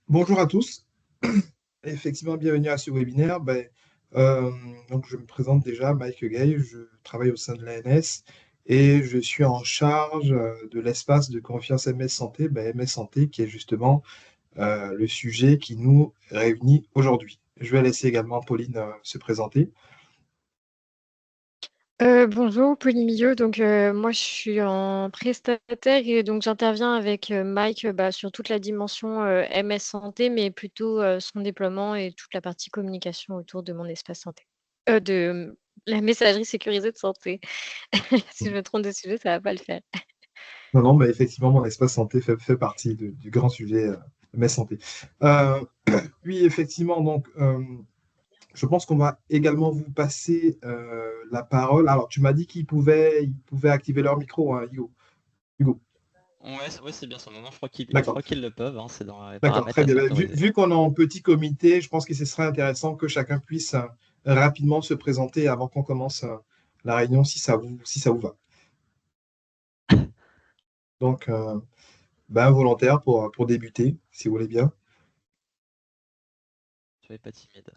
Bonjour à tous. Effectivement, bienvenue à ce webinaire. Donc je me présente déjà, Mike Gay, je travaille au sein de l'ANS et je suis en charge de l'espace de confiance MS Santé, MS Santé qui est justement le sujet qui nous réunit aujourd'hui. Je vais laisser également Pauline se présenter. Bonjour, Pauline Milieu. Donc, moi, je suis en prestataire et donc j'interviens avec Mike sur toute la dimension MS Santé, mais plutôt son déploiement et toute la partie communication autour de mon espace santé. De la messagerie sécurisée de santé. Si je me trompe de sujet, ça va pas le faire. Non, non, mais effectivement, mon espace santé fait partie du grand sujet MS Santé. Euh, oui, effectivement, donc je pense qu'on va également vous passer la parole. Alors, tu m'as dit qu'ils pouvaient activer leur micro, hein, Hugo. Hugo. Ouais, ouais, c'est bien ça. Non, non, je D'accord. crois qu'ils le peuvent, hein, c'est dans les D'accord, paramètres très bien. assez Vu, autorisés. vu qu'on est en petit comité, je pense que ce serait intéressant que chacun puisse rapidement se présenter avant qu'on commence la réunion, si ça vous va. Donc, volontaire pour débuter, si vous voulez bien. Soyez pas timide.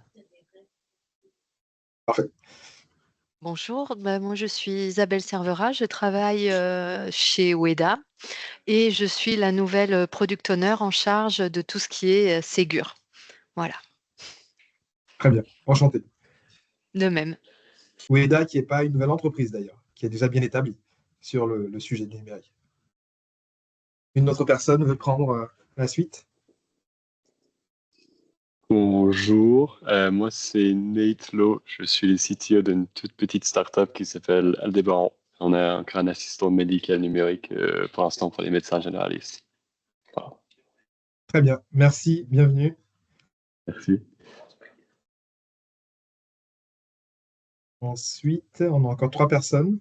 Parfait. Bonjour, moi je suis Isabelle Servera, je travaille chez Ueda et je suis la nouvelle product owner en charge de tout ce qui est Ségur. Voilà, Très bien. Enchanté. de même. Ueda, qui n'est pas une nouvelle entreprise d'ailleurs, qui est déjà bien établie sur le sujet du numérique. Une autre personne veut prendre la suite? Bonjour, moi c'est Nate Lowe, je suis le CTO d'une toute petite startup qui s'appelle Aldébaran. On a encore un assistant médical numérique pour l'instant pour les médecins généralistes. Voilà. Très bien. Merci. Bienvenue. Merci. Ensuite, on a encore 3 personnes.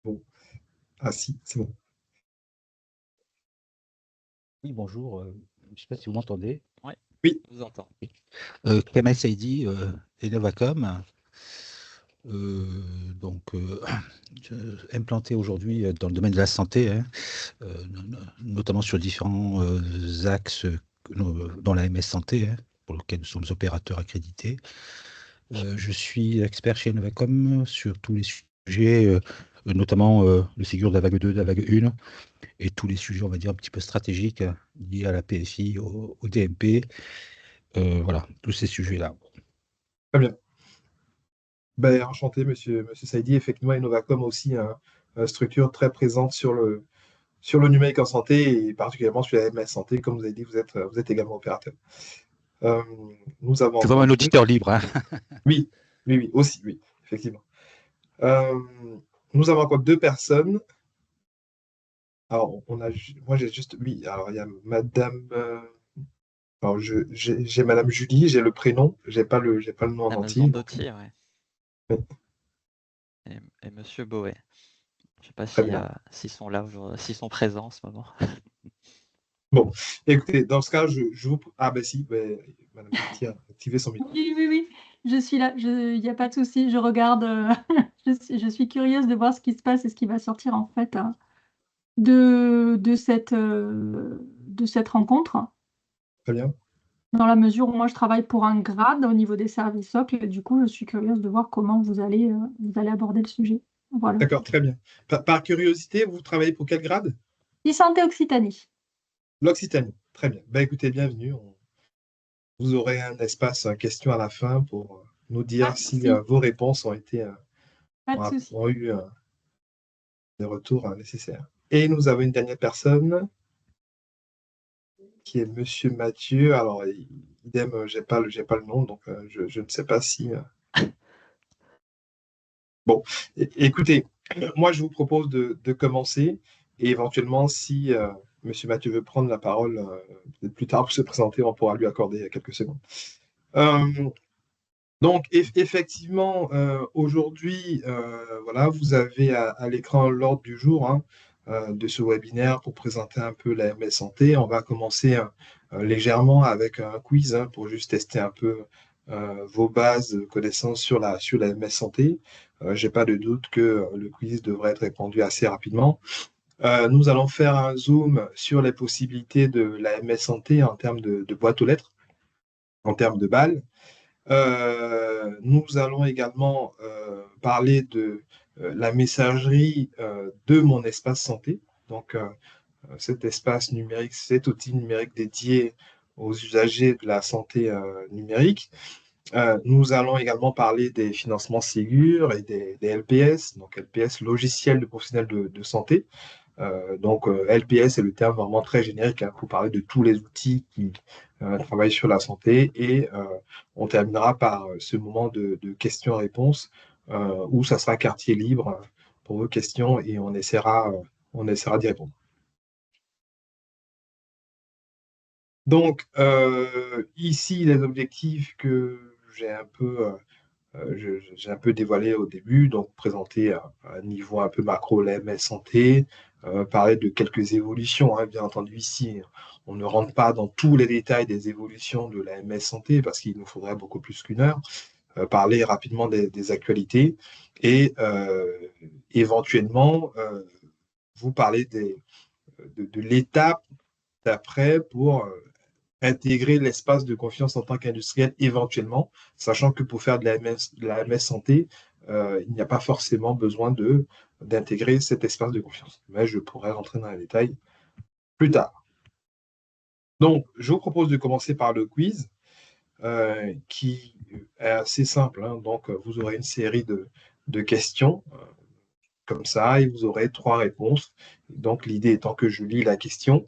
Bon. Ah si, c'est bon. Oui, bonjour. Je ne sais pas si vous m'entendez. Ouais, Oui. je vous entends. Kamal Saidi, Enovacom. Donc, implanté aujourd'hui dans le domaine de la santé, hein, notamment sur différents axes dans la MS Santé, hein, pour lesquels nous sommes opérateurs accrédités. Je suis expert chez Enovacom sur tous les sujets, notamment le Ségur de la vague 2, de la vague 1, et tous les sujets, on va dire, un petit peu stratégiques liés à la PFI, au DMP. Voilà, tous ces sujets-là. Très bien. Enchanté, monsieur Saidi. Effectivement, Innovacom aussi, une structure très présente sur le numérique en santé et particulièrement sur la MS Santé. Comme vous avez dit, vous êtes également opérateur. Nous avons C'est vraiment encore un auditeur libre. Hein. Oui, oui, oui, aussi, oui, effectivement. Euh, Nous avons encore 2 personnes. Alors, moi, j'ai juste. Oui, alors il y a madame. Alors, j'ai madame Julie, j'ai le prénom, j'ai pas le nom en La entier. maison Donc, d'Autier, ouais. oui, Et Monsieur Boet. Je sais pas très si, bien. s'ils sont là aujourd'hui, s'ils sont présents en ce moment. Bon, écoutez, dans ce cas, je vous. Ah, ben si, madame Petit a activé son micro. Oui, oui, oui, je suis là, il n'y a pas de souci, je regarde, je suis curieuse de voir ce qui se passe et ce qui va sortir en fait de cette rencontre, Très bien. dans la mesure où moi je travaille pour un grade au niveau des services socles, et du coup je suis curieuse de voir comment vous allez aborder le sujet. Voilà. D'accord, très bien. Par curiosité, vous travaillez pour quel grade? E-santé Occitanie. L'Occitanie. Très bien. Écoutez, bienvenue. Vous aurez un espace question à la fin pour nous Pas dire de si souci, vos réponses ont été, pas de ont, souci. ont eu des retours nécessaires. Et nous avons une dernière personne qui est Monsieur Mathieu. Alors, idem, j'ai pas le nom, donc je ne sais pas si. Bon, écoutez, moi je vous propose de commencer et éventuellement, si Monsieur Mathieu veut prendre la parole peut-être plus tard pour se présenter, on pourra lui accorder quelques secondes. Donc, effectivement, aujourd'hui, voilà, vous avez à l'écran l'ordre du jour hein, de ce webinaire pour présenter un peu la MS Santé. On va commencer légèrement avec un quiz hein, pour juste tester un peu vos bases de connaissances sur la MS Santé. J'ai pas de doute que le quiz devrait être répondu assez rapidement. Nous allons faire un zoom sur les possibilités de la MS Santé en termes de boîte aux lettres, en termes de balles. Nous allons également parler de la messagerie de mon espace santé. Donc, cet espace numérique, cet outil numérique dédié aux usagers de la santé numérique. Nous allons également parler des financements Ségur et des LPS, donc LPS, logiciels de professionnels de santé. Donc, LPS est le terme vraiment très générique pour parler de tous les outils qui travaillent sur la santé. Et on terminera par ce moment de questions-réponses où ça sera quartier libre pour vos questions et on essaiera d'y répondre. Donc, ici, les objectifs que j'ai un peu dévoilé au début, donc présenter à un niveau un peu macro la MS santé, parler de quelques évolutions, hein, bien entendu ici, on ne rentre pas dans tous les détails des évolutions de la MS santé parce qu'il nous faudrait beaucoup plus qu'une heure, parler rapidement des actualités et éventuellement vous parler de l'étape d'après pour intégrer l'espace de confiance en tant qu'industriel éventuellement, sachant que pour faire de la MS santé, il n'y a pas forcément besoin d'intégrer cet espace de confiance. Mais je pourrais rentrer dans les détails plus tard. Donc, je vous propose de commencer par le quiz, qui est assez simple. Hein. Donc, vous aurez une série de questions comme ça, et vous aurez 3 réponses. Donc, l'idée étant que je lis la question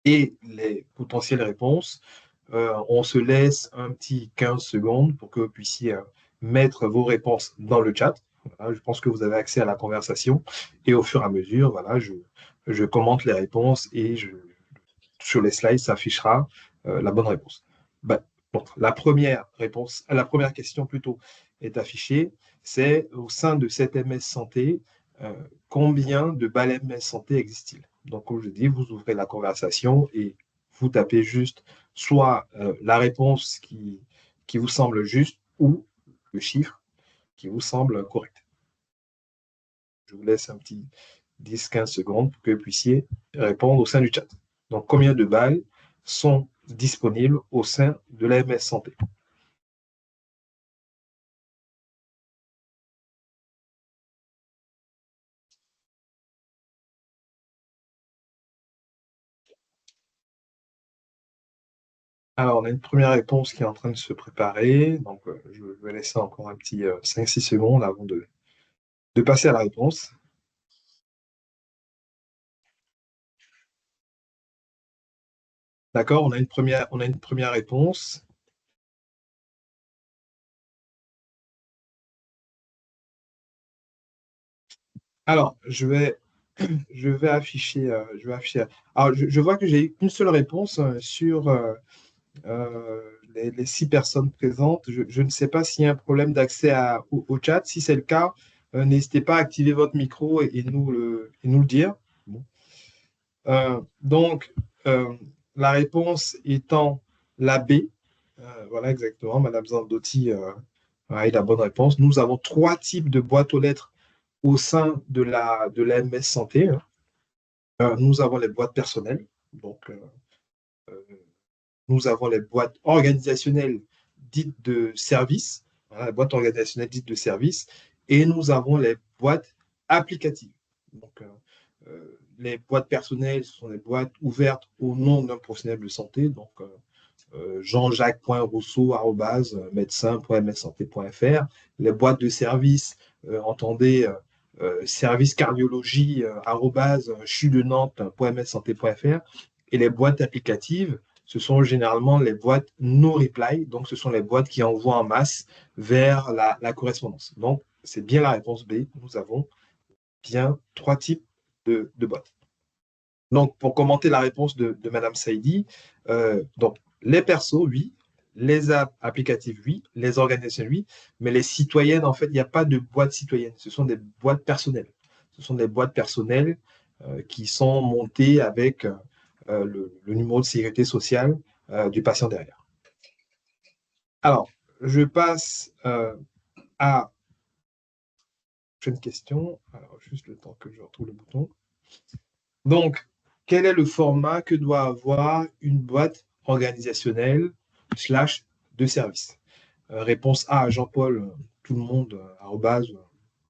et les potentielles réponses. On se laisse un petit 15 secondes pour que vous puissiez mettre vos réponses dans le chat. Voilà, je pense que vous avez accès à la conversation. Et au fur et à mesure, voilà, je commente les réponses et sur les slides s'affichera la bonne réponse. Donc, la première question plutôt est affichée. C'est au sein de cette MS Santé, combien de balles MS Santé existe-t-il? Donc, comme je dis, vous ouvrez la conversation et vous tapez juste soit la réponse qui vous semble juste ou le chiffre qui vous semble correct. Je vous laisse un petit 10-15 secondes pour que vous puissiez répondre au sein du chat. Donc, combien de balles sont disponibles au sein de la MS Santé? Alors, on a une première réponse qui est en train de se préparer. Donc, je vais laisser encore un petit 5-6 secondes avant de passer à la réponse. D'accord, on a une première réponse. Alors, je vais afficher. Alors, je vois que j'ai une seule réponse sur les 6 personnes présentes. Je ne sais pas s'il y a un problème d'accès au chat. Si c'est le cas, n'hésitez pas à activer votre micro et nous le dire. Bon. Donc, la réponse étant la B. Voilà, exactement. Madame Zandotti a eu la bonne réponse. Nous avons 3 types de boîtes aux lettres au sein de la MS Santé. Nous avons les boîtes personnelles. Donc, nous avons les boîtes organisationnelles dites de service. Voilà, les boîtes organisationnelles dites de service. Et nous avons les boîtes applicatives. Donc, les boîtes personnelles, ce sont des boîtes ouvertes au nom d'un professionnel de santé. Donc, jean-jacques.rousseau@medecin.mssanté.fr. Les boîtes de service, entendez service cardiologie @chudenantes.mssanté.fr. Et les boîtes applicatives, ce sont généralement les boîtes no reply. Donc, ce sont les boîtes qui envoient en masse vers la correspondance. Donc, c'est bien la réponse B. Nous avons bien 3 types de boîtes. Donc, pour commenter la réponse de Madame Saïdi, donc les persos, oui, les apps applicatives, oui, les organisations, oui, mais les citoyennes, en fait, il n'y a pas de boîte citoyenne. Ce sont des boîtes personnelles. Ce sont des boîtes personnelles qui sont montées avec le numéro de sécurité sociale du patient derrière. Alors, je passe à la prochaine question. Alors, juste le temps que je retrouve le bouton. Donc, quel est le format que doit avoir une boîte organisationnelle / de service? Réponse A, Jean-Paul, tout le monde, arrobase,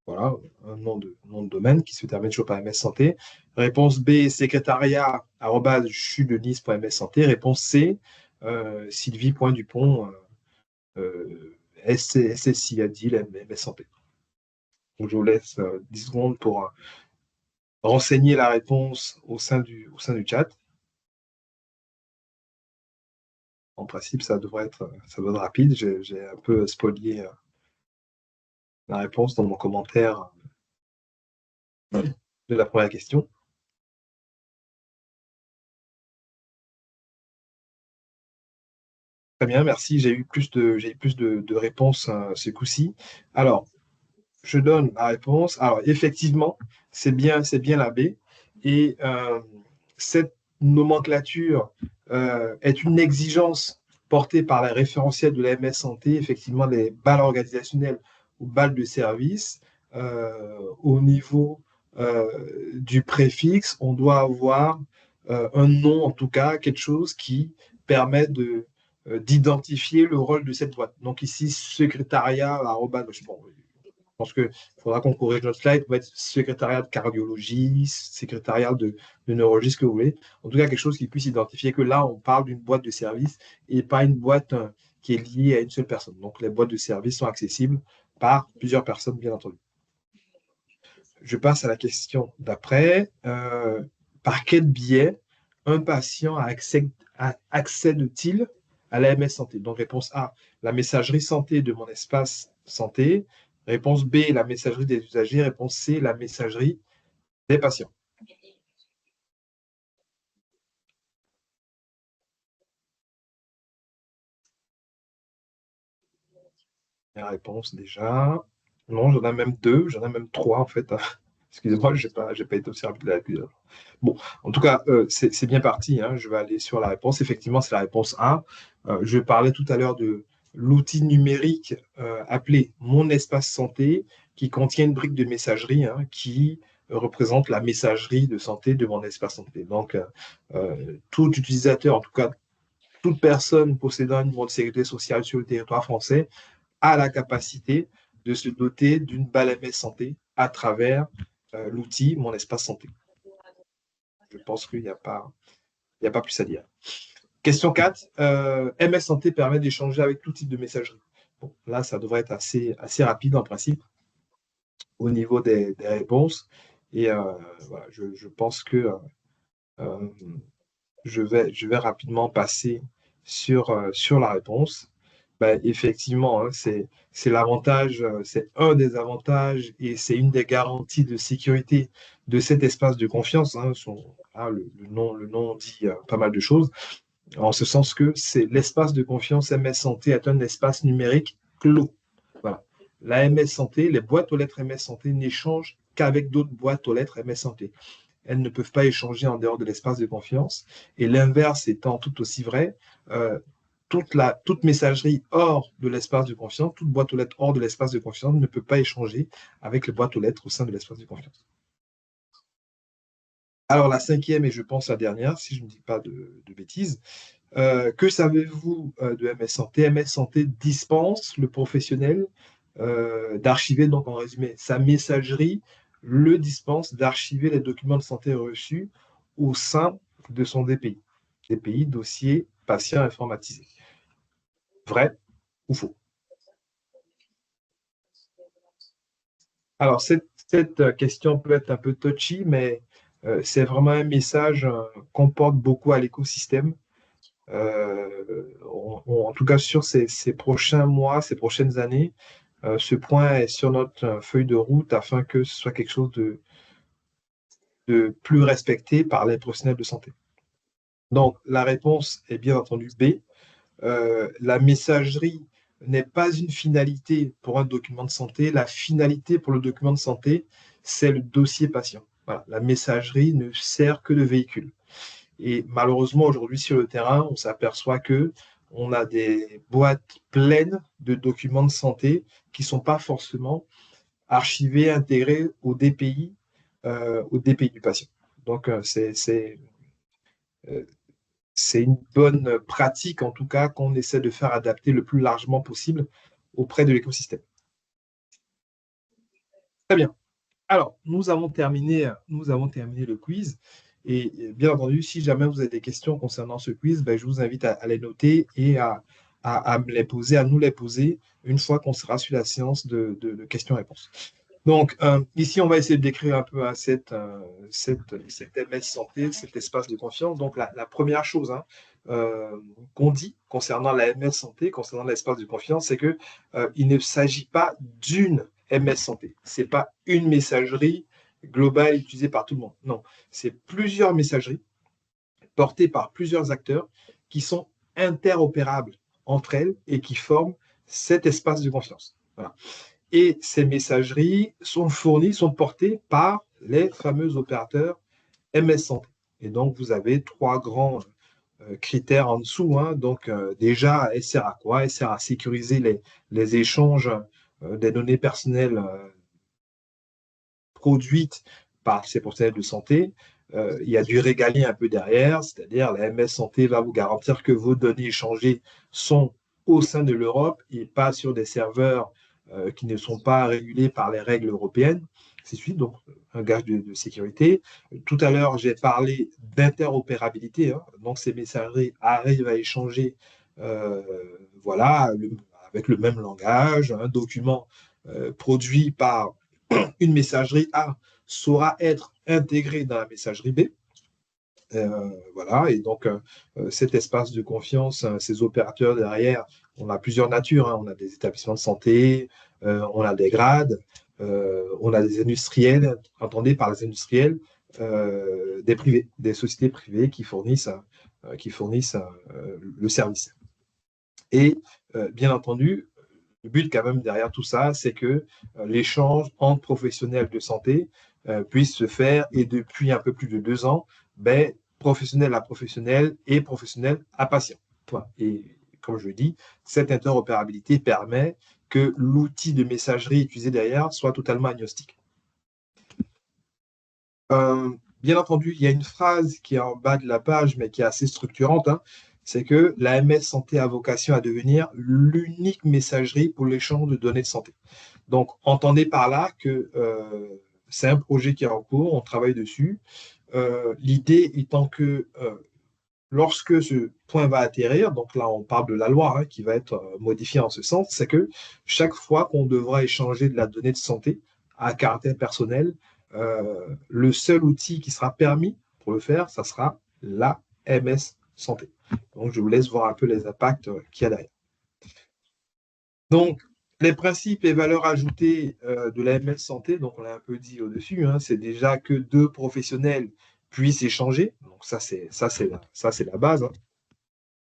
voilà, un nom de domaine qui se termine toujours par MS Santé. Réponse B, secrétariat, arrobase, je suis de Nice.ms Santé. Réponse C, Sylvie.dupont, SSI Adil, MS Santé. Donc, je vous laisse 10 secondes pour renseigner la réponse au sein du chat. En principe, ça devrait être rapide. J'ai un peu spolié la réponse dans mon commentaire de la première question. Très bien, merci. J'ai eu plus de réponses ce coup-ci. Alors, je donne la réponse. Alors, effectivement, c'est bien la B. Et cette nomenclature est une exigence portée par les référentiels de la MS Santé, effectivement, les balles organisationnelles ou balles de service. Au niveau du préfixe, on doit avoir un nom, en tout cas, quelque chose qui permet d'identifier le rôle de cette boîte. Donc ici, secrétariat, arobase, bon, je pense qu'il faudra qu'on corrige notre slide. Ça va être secrétariat de cardiologie, secrétariat de neurologie, ce que vous voulez. En tout cas, quelque chose qui puisse identifier que là, on parle d'une boîte de service et pas une boîte qui est liée à une seule personne. Donc, les boîtes de service sont accessibles par plusieurs personnes, bien entendu. Je passe à la question d'après. Par quel biais un patient accède-t-il à la MS Santé? Donc, réponse A, la messagerie santé de mon espace santé. Réponse B, la messagerie des usagers. Réponse C, la messagerie des patients. La réponse déjà. Non, j'en ai même 2, j'en ai même 3 en fait. Excusez-moi, je n'ai pas été aussi rapide là. Bon, en tout cas, c'est bien parti. Hein. Je vais aller sur la réponse. Effectivement, c'est la réponse A. Je parlais tout à l'heure de l'outil numérique appelé Mon Espace Santé, qui contient une brique de messagerie qui représente la messagerie de santé de Mon Espace Santé. Donc, tout utilisateur, en tout cas, toute personne possédant un numéro de sécurité sociale sur le territoire français a la capacité de se doter d'une balle MS Santé à travers l'outil Mon Espace Santé. Je pense qu'il n'y a pas plus à dire. Question 4. MS Santé permet d'échanger avec tout type de messagerie. Bon, là, ça devrait être assez rapide en principe au niveau des réponses. Et voilà, je pense que je vais rapidement passer sur la réponse. Ben, effectivement, hein, c'est l'avantage, c'est un des avantages et c'est une des garanties de sécurité de cet espace de confiance. Hein, le nom dit pas mal de choses, en ce sens que c'est l'espace de confiance MS Santé est un espace numérique clos. Voilà. La MS Santé, les boîtes aux lettres MS Santé n'échangent qu'avec d'autres boîtes aux lettres MS Santé. Elles ne peuvent pas échanger en dehors de l'espace de confiance. Et l'inverse étant tout aussi vrai, toute messagerie hors de l'espace de confiance, toute boîte aux lettres hors de l'espace de confiance ne peut pas échanger avec les boîtes aux lettres au sein de l'espace de confiance. Alors, la cinquième, et je pense la dernière, si je ne dis pas de bêtises, que savez-vous de MS Santé? MS Santé dispense le professionnel d'archiver, donc en résumé, sa messagerie le dispense d'archiver les documents de santé reçus au sein de son DPI. DPI, dossier patient informatisé. Vrai ou faux? Alors, cette question peut être un peu touchy, mais c'est vraiment un message qu'on porte beaucoup à l'écosystème. En tout cas, sur ces prochains mois, ces prochaines années, ce point est sur notre feuille de route afin que ce soit quelque chose de plus respecté par les professionnels de santé. Donc, la réponse est bien entendu B. La messagerie n'est pas une finalité pour un document de santé. La finalité pour le document de santé, c'est le dossier patient. Voilà. La messagerie ne sert que de véhicule. Et malheureusement, aujourd'hui, sur le terrain, on s'aperçoit qu'on a des boîtes pleines de documents de santé qui ne sont pas forcément archivés, intégrés au DPI du patient. Donc, c'est une bonne pratique, en tout cas, qu'on essaie de faire adapter le plus largement possible auprès de l'écosystème. Très bien. Alors, nous avons terminé le quiz. Et bien entendu, si jamais vous avez des questions concernant ce quiz, ben, je vous invite à les noter et à me les poser, à nous les poser une fois qu'on sera sur la séance de questions-réponses. Donc, ici, on va essayer de décrire un peu cette MS santé, cet espace de confiance. Donc, la première chose qu'on dit concernant la MS santé, concernant l'espace de confiance, c'est qu'il ne s'agit pas d'une MS santé. Ce n'est pas une messagerie globale utilisée par tout le monde. Non, c'est plusieurs messageries portées par plusieurs acteurs qui sont interopérables entre elles et qui forment cet espace de confiance. Voilà. Et ces messageries sont portées par les fameux opérateurs MS Santé. Et donc, vous avez trois grands critères en dessous. Donc, déjà, elle sert à quoi? Elle sert à sécuriser les échanges des données personnelles produites par ces professionnels de santé. Il y a du régalien un peu derrière, c'est-à-dire la MS Santé va vous garantir que vos données échangées sont au sein de l'Europe et pas sur des serveurs qui ne sont pas régulés par les règles européennes. C'est suite, donc un gage de sécurité. Tout à l'heure, j'ai parlé d'interopérabilité. Donc, ces messageries arrivent à échanger voilà, avec le même langage. Un document produit par une messagerie A saura être intégré dans la messagerie B. Voilà, et donc cet espace de confiance, ces opérateurs derrière, on a plusieurs natures. On a des établissements de santé, on a des grades, on a des industriels, entendez par les industriels, des privés, des sociétés privées qui fournissent le service. Et bien entendu, le but quand même derrière tout ça, c'est que l'échange entre professionnels de santé puisse se faire, et depuis un peu plus de 2 ans, professionnel à professionnel et professionnel à patient. Et comme je le dis, cette interopérabilité permet que l'outil de messagerie utilisé derrière soit totalement agnostique. Bien entendu, il y a une phrase qui est en bas de la page, mais qui est assez structurante, c'est que la MS Santé a vocation à devenir l'unique messagerie pour l'échange de données de santé. Donc, entendez par là que c'est un projet qui est en cours, on travaille dessus. L'idée étant que lorsque ce point va atterrir, donc là on parle de la loi qui va être modifiée en ce sens, c'est que chaque fois qu'on devra échanger de la donnée de santé à caractère personnel, le seul outil qui sera permis pour le faire, ça sera la MS Santé. Donc je vous laisse voir un peu les impacts qu'il y a derrière. Donc, les principes et valeurs ajoutées de la MS Santé, donc on l'a un peu dit au-dessus, c'est déjà que 2 professionnels puissent échanger. Donc ça c'est la base.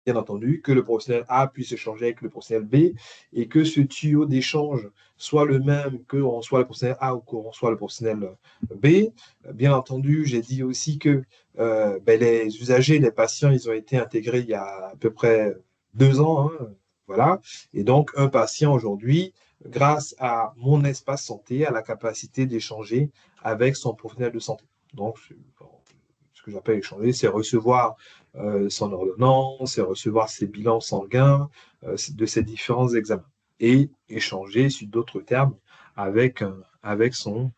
Bien entendu, que le professionnel A puisse échanger avec le professionnel B et que ce tuyau d'échange soit le même qu'on soit le professionnel A ou qu'on soit le professionnel B. Bien entendu, j'ai dit aussi que les usagers, les patients, ils ont été intégrés il y a à peu près 2 ans. Voilà. Et donc, un patient aujourd'hui, grâce à mon espace santé, a la capacité d'échanger avec son professionnel de santé. Donc, ce que j'appelle échanger, c'est recevoir son ordonnance, c'est recevoir ses bilans sanguins de ses différents examens et échanger sur d'autres termes avec son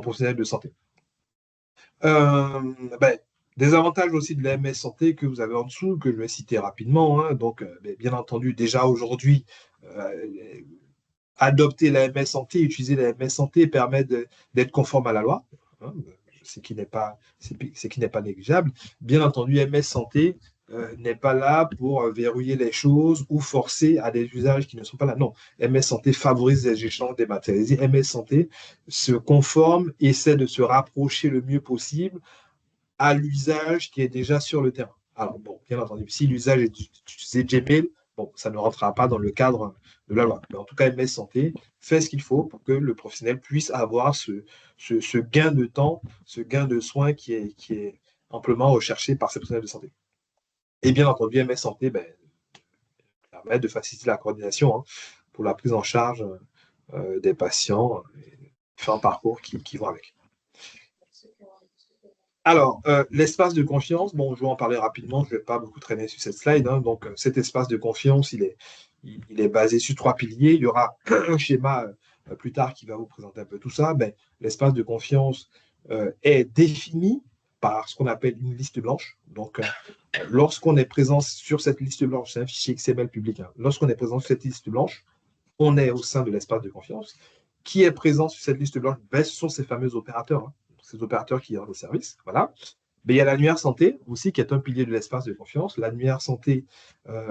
professionnel de santé. Des avantages aussi de la MS Santé que vous avez en dessous, que je vais citer rapidement. Donc, bien entendu, déjà aujourd'hui, adopter la MS Santé, utiliser la MS Santé permet d'être conforme à la loi, ce qui n'est pas négligeable. Bien entendu, MS Santé n'est pas là pour verrouiller les choses ou forcer à des usages qui ne sont pas là. Non, MS Santé favorise les échanges dématérialisés. MS Santé se conforme, essaie de se rapprocher le mieux possible à l'usage qui est déjà sur le terrain. Alors, bon, bien entendu, si l'usage est d'utiliser Gmail, bon, ça ne rentrera pas dans le cadre de la loi. Mais en tout cas, MS Santé fait ce qu'il faut pour que le professionnel puisse avoir ce gain de temps, ce gain de soins qui est amplement recherché par ces professionnels de santé. Et bien entendu, MS Santé permet de faciliter la coordination pour la prise en charge des patients, différents parcours qui vont avec. Alors, l'espace de confiance, bon, je vais en parler rapidement, je ne vais pas beaucoup traîner sur cette slide, hein. Donc, cet espace de confiance, il est basé sur 3 piliers. Il y aura un schéma plus tard qui va vous présenter un peu tout ça. Ben, l'espace de confiance est défini par ce qu'on appelle une liste blanche. Donc, lorsqu'on est présent sur cette liste blanche, c'est un fichier XML public, hein. Lorsqu'on est présent sur cette liste blanche, on est au sein de l'espace de confiance. Qui est présent sur cette liste blanche? Ben, ce sont ces fameux opérateurs, hein. Ces opérateurs qui rendent le service. Voilà. Mais il y a l'annuaire santé aussi, qui est un pilier de l'espace de confiance. L'annuaire santé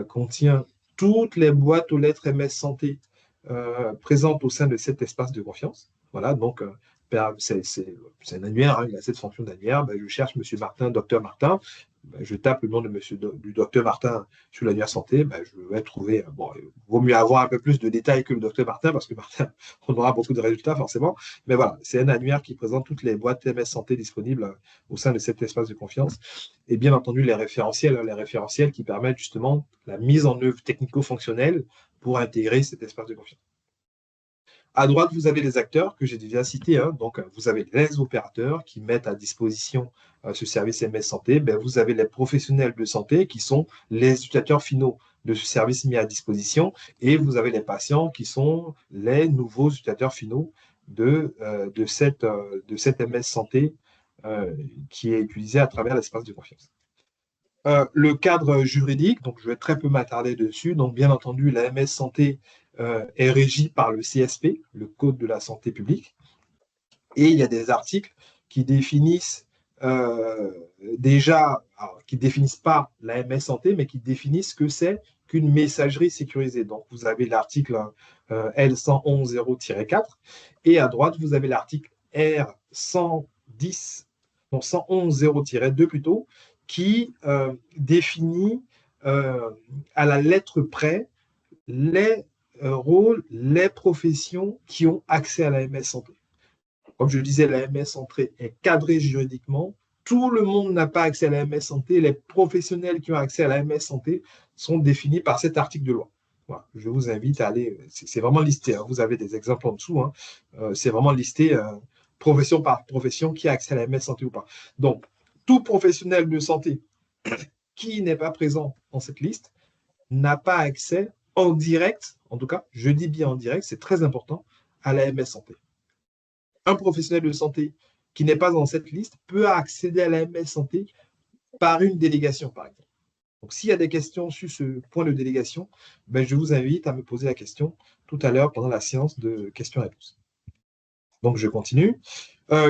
contient toutes les boîtes aux lettres MS Santé présentes au sein de cet espace de confiance. Voilà, donc c'est un annuaire, hein, il a cette fonction d'annuaire. Ben, je cherche M. Martin, docteur Martin. Ben, je tape le nom du docteur Martin sur l'annuaire santé. Ben, je vais trouver. Bon, il vaut mieux avoir un peu plus de détails que le docteur Martin, parce que Martin, on aura beaucoup de résultats forcément. Mais voilà, c'est un annuaire qui présente toutes les boîtes MS Santé disponibles au sein de cet espace de confiance. Et bien entendu, les référentiels qui permettent justement la mise en œuvre technico-fonctionnelle pour intégrer cet espace de confiance. À droite, vous avez les acteurs que j'ai déjà cités, hein. Donc, vous avez les opérateurs qui mettent à disposition ce service MS Santé. Ben, vous avez les professionnels de santé qui sont les utilisateurs finaux de ce service mis à disposition. Et vous avez les patients qui sont les nouveaux utilisateurs finaux de cette MS Santé qui est utilisée à travers l'espace de confiance. Le cadre juridique, donc je vais très peu m'attarder dessus. Donc, bien entendu, la MS Santé est régie par le CSP, le Code de la santé publique. Et il y a des articles qui définissent qui définissent pas la MS Santé, mais qui définissent ce que c'est qu'une messagerie sécurisée. Donc, vous avez l'article L111.0-4 et à droite, vous avez l'article R111.0-2 plutôt, qui définit à la lettre près les rôles, les professions qui ont accès à la MS Santé. Comme je disais, la MS Santé est cadrée juridiquement. Tout le monde n'a pas accès à la MS Santé. Les professionnels qui ont accès à la MS Santé sont définis par cet article de loi. Voilà. Je vous invite à aller, c'est vraiment listé, hein. Vous avez des exemples en dessous, hein. C'est vraiment listé profession par profession qui a accès à la MS Santé ou pas. Donc, tout professionnel de santé qui n'est pas présent dans cette liste n'a pas accès en direct, en tout cas, je dis bien en direct, c'est très important, à la MS Santé. Un professionnel de santé qui n'est pas dans cette liste peut accéder à la MS Santé par une délégation, par exemple. Donc, s'il y a des questions sur ce point de délégation, ben, je vous invite à me poser la question tout à l'heure pendant la séance de questions-réponses. Donc, je continue.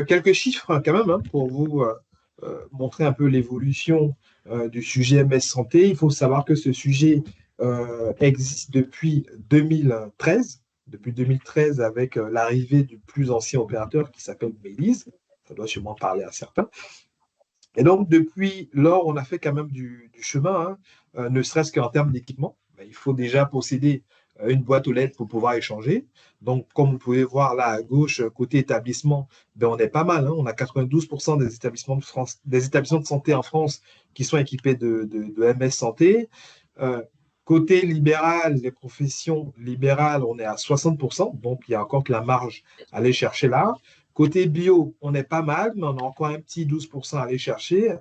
Quelques chiffres quand même, hein, pour vous montrer un peu l'évolution du sujet MS Santé. Il faut savoir que ce sujet existe depuis 2013. Depuis 2013, avec l'arrivée du plus ancien opérateur qui s'appelle Mélis. Ça doit sûrement parler à certains. Et donc, depuis lors, on a fait quand même du chemin, hein, ne serait-ce qu'en termes d'équipement. Ben, il faut déjà posséder une boîte aux lettres pour pouvoir échanger. Donc, comme vous pouvez voir là à gauche, côté établissement, ben, on est pas mal, hein. On a 92% des établissements de santé en France qui sont équipés de MS Santé. Côté libéral, les professions libérales, on est à 60%, donc il y a encore de la marge à aller chercher là. Côté bio, on est pas mal, mais on a encore un petit 12% à aller chercher.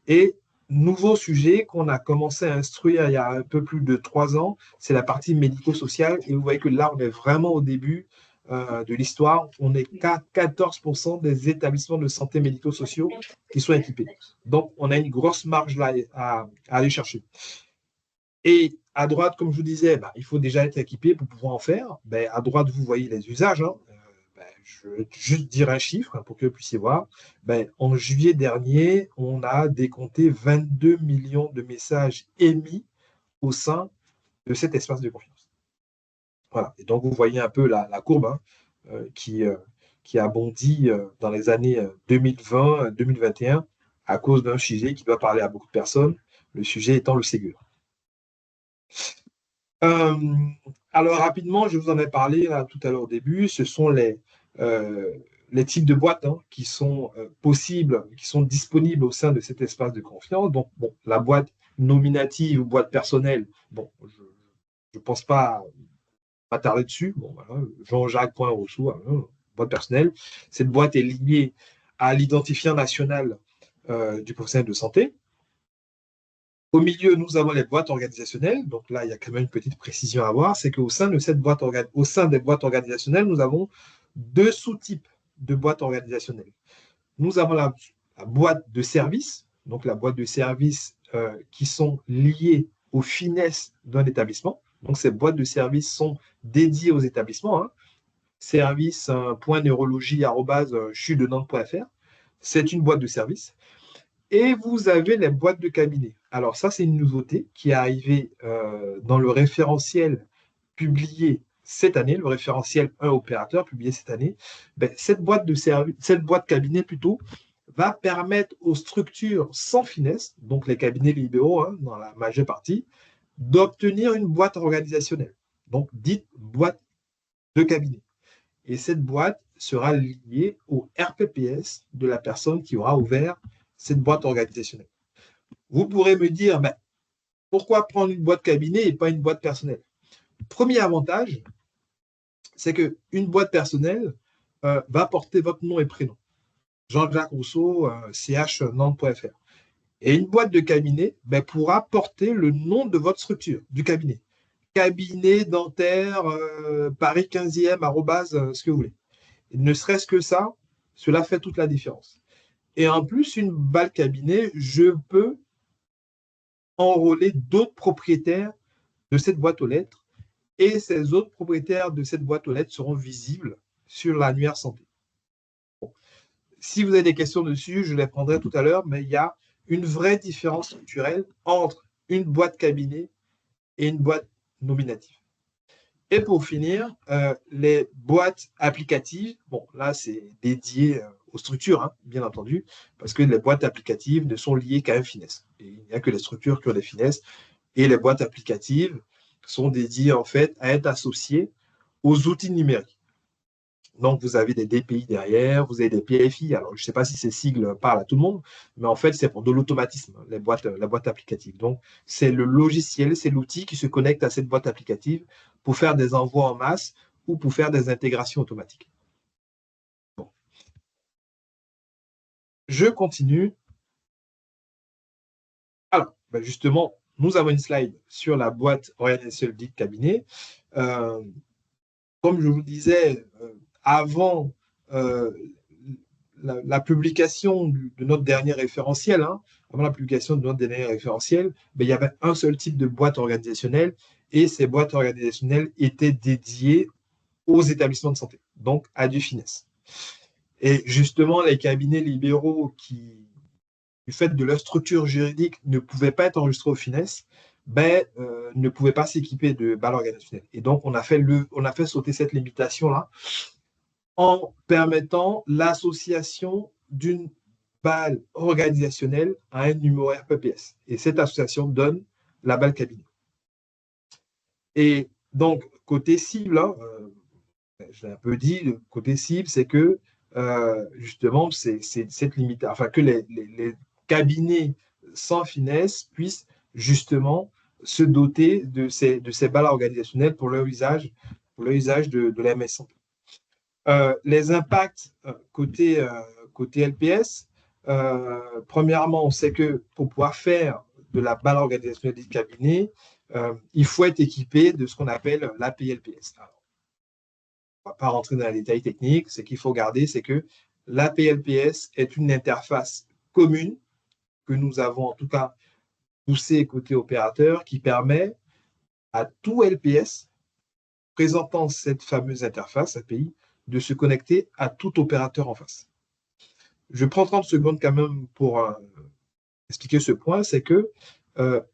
Et nouveau sujet qu'on a commencé à instruire il y a un peu plus de 3 ans, c'est la partie médico-sociale. Et vous voyez que là, on est vraiment au début de l'histoire. On est qu'à 14% des établissements de santé médico-sociaux qui sont équipés. Donc, on a une grosse marge là à aller chercher. Et à droite, comme je vous disais, ben, il faut déjà être équipé pour pouvoir en faire. Ben, à droite, vous voyez les usages, hein. Je vais juste dire un chiffre pour que vous puissiez voir. Ben, en juillet dernier, on a décompté 22 millions de messages émis au sein de cet espace de confiance. Voilà. Et donc, vous voyez un peu la courbe, hein, qui a bondi dans les années 2020-2021 à cause d'un sujet qui doit parler à beaucoup de personnes, le sujet étant le Ségur. Alors, rapidement, je vous en ai parlé là, tout à l'heure au début, ce sont les types de boîtes, hein, qui sont possibles, qui sont disponibles au sein de cet espace de confiance. Donc, bon, la boîte nominative ou boîte personnelle, bon, je ne pense pas m'attarder dessus. Bon, voilà, Jean-Jacques Rousseau, boîte personnelle. Cette boîte est liée à l'identifiant national du professionnel de santé. Au milieu, nous avons les boîtes organisationnelles. Donc là, il y a quand même une petite précision à avoir, c'est qu'au sein de au sein des boîtes organisationnelles, nous avons deux sous-types de boîtes organisationnelles. Nous avons la boîte de services, donc la boîte de services qui sont liées aux finesses d'un établissement. Donc ces boîtes de services sont dédiées aux établissements. Service.neurologie@chudeNantes.fr. C'est une boîte de service. Et vous avez les boîtes de cabinet. Alors ça, c'est une nouveauté qui est arrivée dans le référentiel publié cette année, le référentiel 1 opérateur publié cette année. Cette boîte cabinet plutôt, va permettre aux structures sans finesse, donc les cabinets libéraux dans la majeure partie, d'obtenir une boîte organisationnelle, donc dite boîte de cabinet. Et cette boîte sera liée au RPPS de la personne qui aura ouvert cette boîte organisationnelle. Vous pourrez me dire, pourquoi prendre une boîte cabinet et pas une boîte personnelle? Premier avantage, c'est qu'une boîte personnelle va porter votre nom et prénom. Jean-Jacques Rousseau, ch.nantes.fr. Et une boîte de cabinet pourra porter le nom de votre structure, du cabinet. Cabinet dentaire, Paris 15e, @ ce que vous voulez. Et ne serait-ce que ça, cela fait toute la différence. Et en plus, une boîte cabinet, je peux enrôler d'autres propriétaires de cette boîte aux lettres et ces autres propriétaires de cette boîte aux lettres seront visibles sur l'annuaire santé. Bon. Si vous avez des questions dessus, je les prendrai tout à l'heure, mais il y a une vraie différence structurelle entre une boîte cabinet et une boîte nominative. Et pour finir, les boîtes applicatives, bon, là, c'est dédié aux structures, bien entendu, parce que les boîtes applicatives ne sont liées qu'à une finesse. Et il n'y a que les structures qui ont des finesses. Et les boîtes applicatives sont dédiées, en fait, à être associées aux outils numériques. Donc, vous avez des DPI derrière, vous avez des PFI. Alors, je ne sais pas si ces sigles parlent à tout le monde, mais en fait, c'est pour de l'automatisme, la boîte applicative. Donc, c'est le logiciel, c'est l'outil qui se connecte à cette boîte applicative pour faire des envois en masse ou pour faire des intégrations automatiques. Bon. Je continue. Alors, justement, nous avons une slide sur la boîte organisationnelle dite cabinet. Comme je vous disais, avant la publication de notre dernier référentiel, avant la publication de notre dernier référentiel, il y avait un seul type de boîte organisationnelle et ces boîtes organisationnelles étaient dédiées aux établissements de santé, donc à du finesse. Et justement, les cabinets libéraux qui, du fait de leur structure juridique, ne pouvaient pas être enregistrés au finesse, ne pouvaient pas s'équiper de balles organisationnelles. Et donc, on a fait sauter cette limitation-là en permettant l'association d'une balle organisationnelle à un numéro RPPS. Et cette association donne la balle cabinet. Et donc, côté cible, je l'ai un peu dit, le côté cible, c'est que justement, c'est cette limite, enfin que les cabinets sans finesse puissent justement se doter de ces balles organisationnelles pour leur usage de la MS Santé. Les impacts côté LPS, premièrement, on sait que pour pouvoir faire de la balle organisationnelle du cabinet, il faut être équipé de ce qu'on appelle l'APLPS. On ne va pas rentrer dans les détails techniques. Ce qu'il faut garder, c'est que l'APLPS est une interface commune que nous avons en tout cas poussée côté opérateur qui permet à tout LPS présentant cette fameuse interface API de se connecter à tout opérateur en face. Je prends 30 secondes quand même pour expliquer ce point, c'est que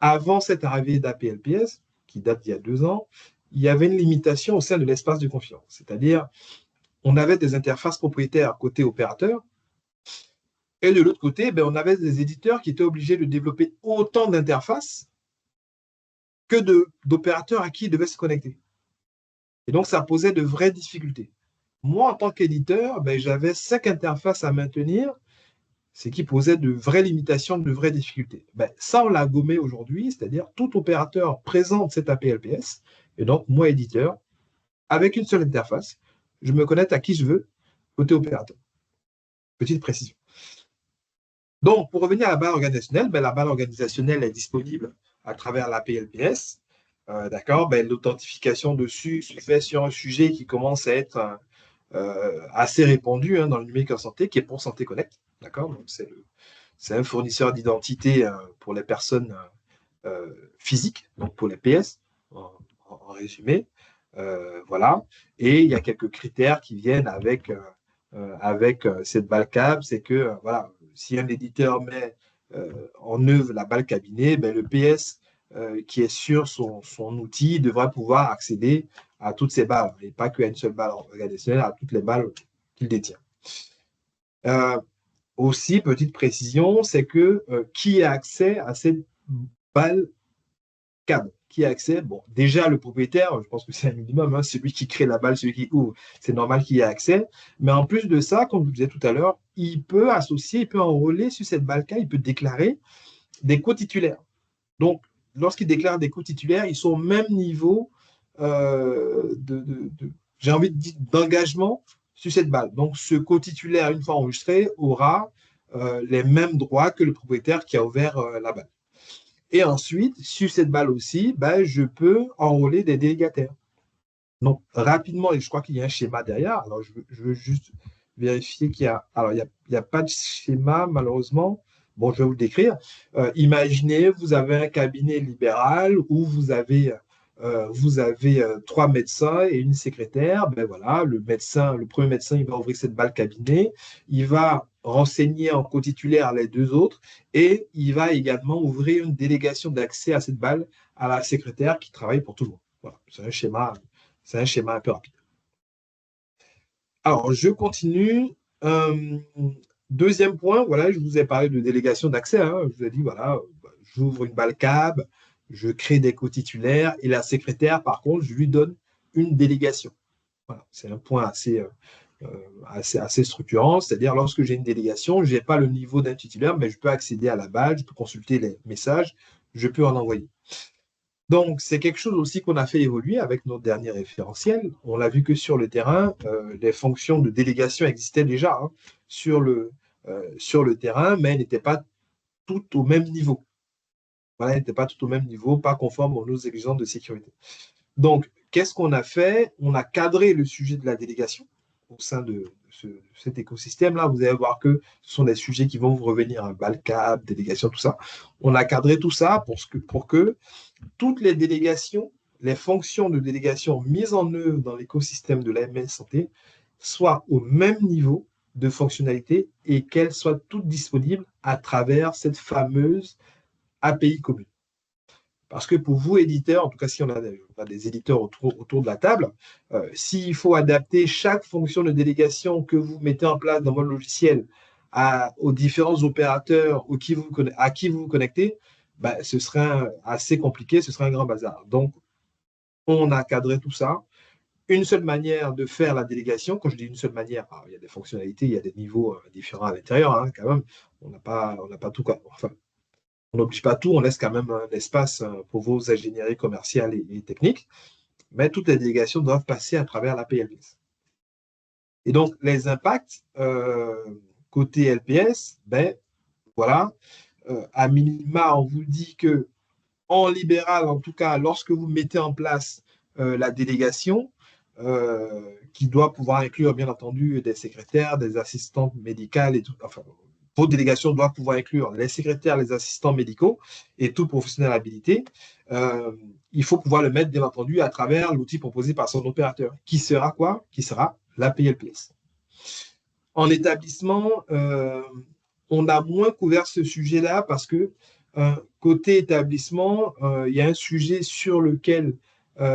avant cette arrivée d'APLPS, qui date d'il y a 2 ans, il y avait une limitation au sein de l'espace de confiance. C'est-à-dire, on avait des interfaces propriétaires côté opérateur, et de l'autre côté, on avait des éditeurs qui étaient obligés de développer autant d'interfaces que d'opérateurs à qui ils devaient se connecter. Et donc, ça posait de vraies difficultés. Moi, en tant qu'éditeur, j'avais 5 interfaces à maintenir, ce qui posait de vraies limitations, de vraies difficultés. Ça, on l'a gommé aujourd'hui, c'est-à-dire tout opérateur présente cet APLPS, et donc moi, éditeur, avec une seule interface, je me connecte à qui je veux, côté opérateur. Petite précision. Donc, pour revenir à la balle organisationnelle, ben, la balle organisationnelle est disponible à travers l'API LPS. D'accord, ben, l'authentification dessus se fait sur un sujet qui commence à être assez répandu dans le numérique en santé, qui est pour Santé Connect. D'accord, donc c'est un fournisseur d'identité pour les personnes physiques, donc pour les PS, en résumé. Voilà. Et il y a quelques critères qui viennent avec cette balle câble, c'est que voilà, si un éditeur met en œuvre la balle cabinée, ben, le PS qui est sur son outil devra pouvoir accéder à toutes ces balles, et pas qu'à une seule balle organisationnelle, à toutes les balles qu'il détient. Aussi, petite précision, c'est que qui a accès à cette balle câble? Qui a accès? Bon, déjà, le propriétaire, je pense que c'est un minimum, celui qui crée la balle, celui qui ouvre, c'est normal qu'il y ait accès. Mais en plus de ça, comme je vous disais tout à l'heure, il peut associer, il peut enrôler sur cette balle câble, il peut déclarer des co-titulaires. Donc, lorsqu'il déclare des co-titulaires, ils sont au même niveau j'ai envie de dire, d'engagement sur cette balle. Donc, ce co-titulaire, une fois enregistré, aura les mêmes droits que le propriétaire qui a ouvert la balle. Et ensuite, sur cette balle aussi, ben, je peux enrôler des délégataires. Donc, rapidement, et je crois qu'il y a un schéma derrière. Alors, je veux juste vérifier qu'il y a... Alors, il n'y a pas de schéma, malheureusement. Bon, je vais vous le décrire. Imaginez, vous avez un cabinet libéral où vous avez 3 médecins et une secrétaire. Ben voilà, le premier médecin, il va ouvrir cette balle cabinet. Il va renseigner en co-titulaire les 2 autres et il va également ouvrir une délégation d'accès à cette balle à la secrétaire qui travaille pour tout le monde. Voilà, c'est un schéma un peu rapide. Alors, je continue. Deuxième point, voilà, je vous ai parlé de délégation d'accès. Je vous ai dit, voilà, j'ouvre une balle CAB, je crée des co-titulaires et la secrétaire, par contre, je lui donne une délégation. Voilà, c'est un point assez structurant, c'est-à-dire lorsque j'ai une délégation, je n'ai pas le niveau d'un titulaire, mais je peux accéder à la balle, je peux consulter les messages, je peux en envoyer. Donc, c'est quelque chose aussi qu'on a fait évoluer avec notre dernier référentiel. On l'a vu que sur le terrain, les fonctions de délégation existaient déjà sur le terrain, mais elles n'étaient pas toutes au même niveau. Voilà, elles n'étaient pas toutes au même niveau, pas conformes aux nos exigences de sécurité. Donc, qu'est-ce qu'on a fait? On a cadré le sujet de la délégation au sein de cet écosystème-là. Vous allez voir que ce sont des sujets qui vont vous revenir, balle câble, délégation, tout ça. On a cadré tout ça pour que toutes les délégations, les fonctions de délégation mises en œuvre dans l'écosystème de l'AMS Santé soient au même niveau de fonctionnalité et qu'elles soient toutes disponibles à travers cette fameuse API commune. Parce que pour vous, éditeurs, en tout cas si on a des éditeurs autour de la table, s'il faut adapter chaque fonction de délégation que vous mettez en place dans votre logiciel aux différents opérateurs à qui vous vous connectez, ben, ce serait assez compliqué, ce serait un grand bazar. Donc, on a cadré tout ça. Une seule manière de faire la délégation, quand je dis une seule manière, il y a des fonctionnalités, il y a des niveaux différents à l'intérieur, quand même. On n'a pas tout. Enfin, on n'oblige pas tout, on laisse quand même un espace pour vos ingénieries commerciales et techniques, mais toutes les délégations doivent passer à travers l'API LPS. Et donc, les impacts côté LPS, ben voilà, à minima, on vous dit que en libéral, en tout cas, lorsque vous mettez en place la délégation, qui doit pouvoir inclure, bien entendu, des secrétaires, des assistantes médicales et tout, enfin, vos délégations doivent pouvoir inclure les secrétaires, les assistants médicaux et tout professionnel habilité. Il faut pouvoir le mettre, bien entendu, à travers l'outil proposé par son opérateur. Qui sera quoi? Qui sera l'API LPS. En établissement, on a moins couvert ce sujet-là parce que côté établissement, il y a un sujet sur lequel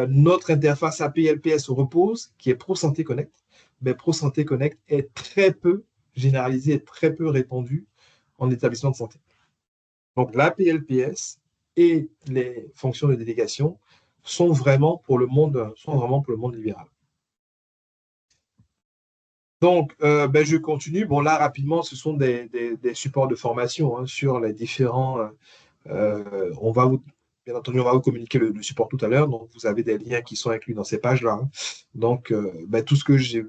notre interface API LPS repose, qui est ProSanté Connect. Mais ProSanté Connect est très peu généralisé, très peu répandu en établissement de santé. Donc l'API LPS et les fonctions de délégation sont vraiment pour le monde libéral. Donc, je continue. Bon, là, rapidement, ce sont des supports de formation sur les différents... bien entendu, on va vous communiquer le support tout à l'heure. Donc, vous avez des liens qui sont inclus dans ces pages-là. Donc, tout ce que j'ai...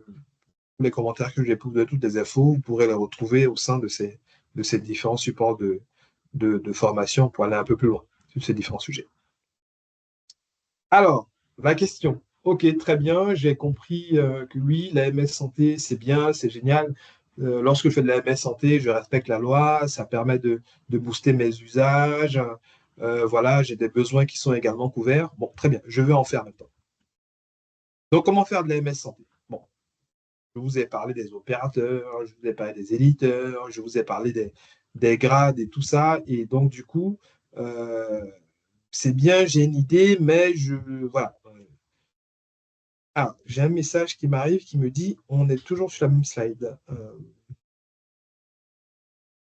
Les commentaires que j'ai posés, toutes les infos, vous pourrez les retrouver au sein de ces de ces différents supports de formation pour aller un peu plus loin sur ces différents sujets. Alors, la question. Ok, très bien, j'ai compris que oui, la MS Santé, c'est bien, c'est génial. Lorsque je fais de la MS Santé, je respecte la loi, ça permet de booster mes usages. Voilà, j'ai des besoins qui sont également couverts. Bon, très bien, je vais en faire maintenant. Donc, comment faire de la MS Santé? Bon, je vous ai parlé des opérateurs, je vous ai parlé des éditeurs, je vous ai parlé des grades et tout ça. Et donc, du coup, c'est bien, j'ai une idée, mais voilà. Ah, j'ai un message qui m'arrive qui me dit on est toujours sur la même slide.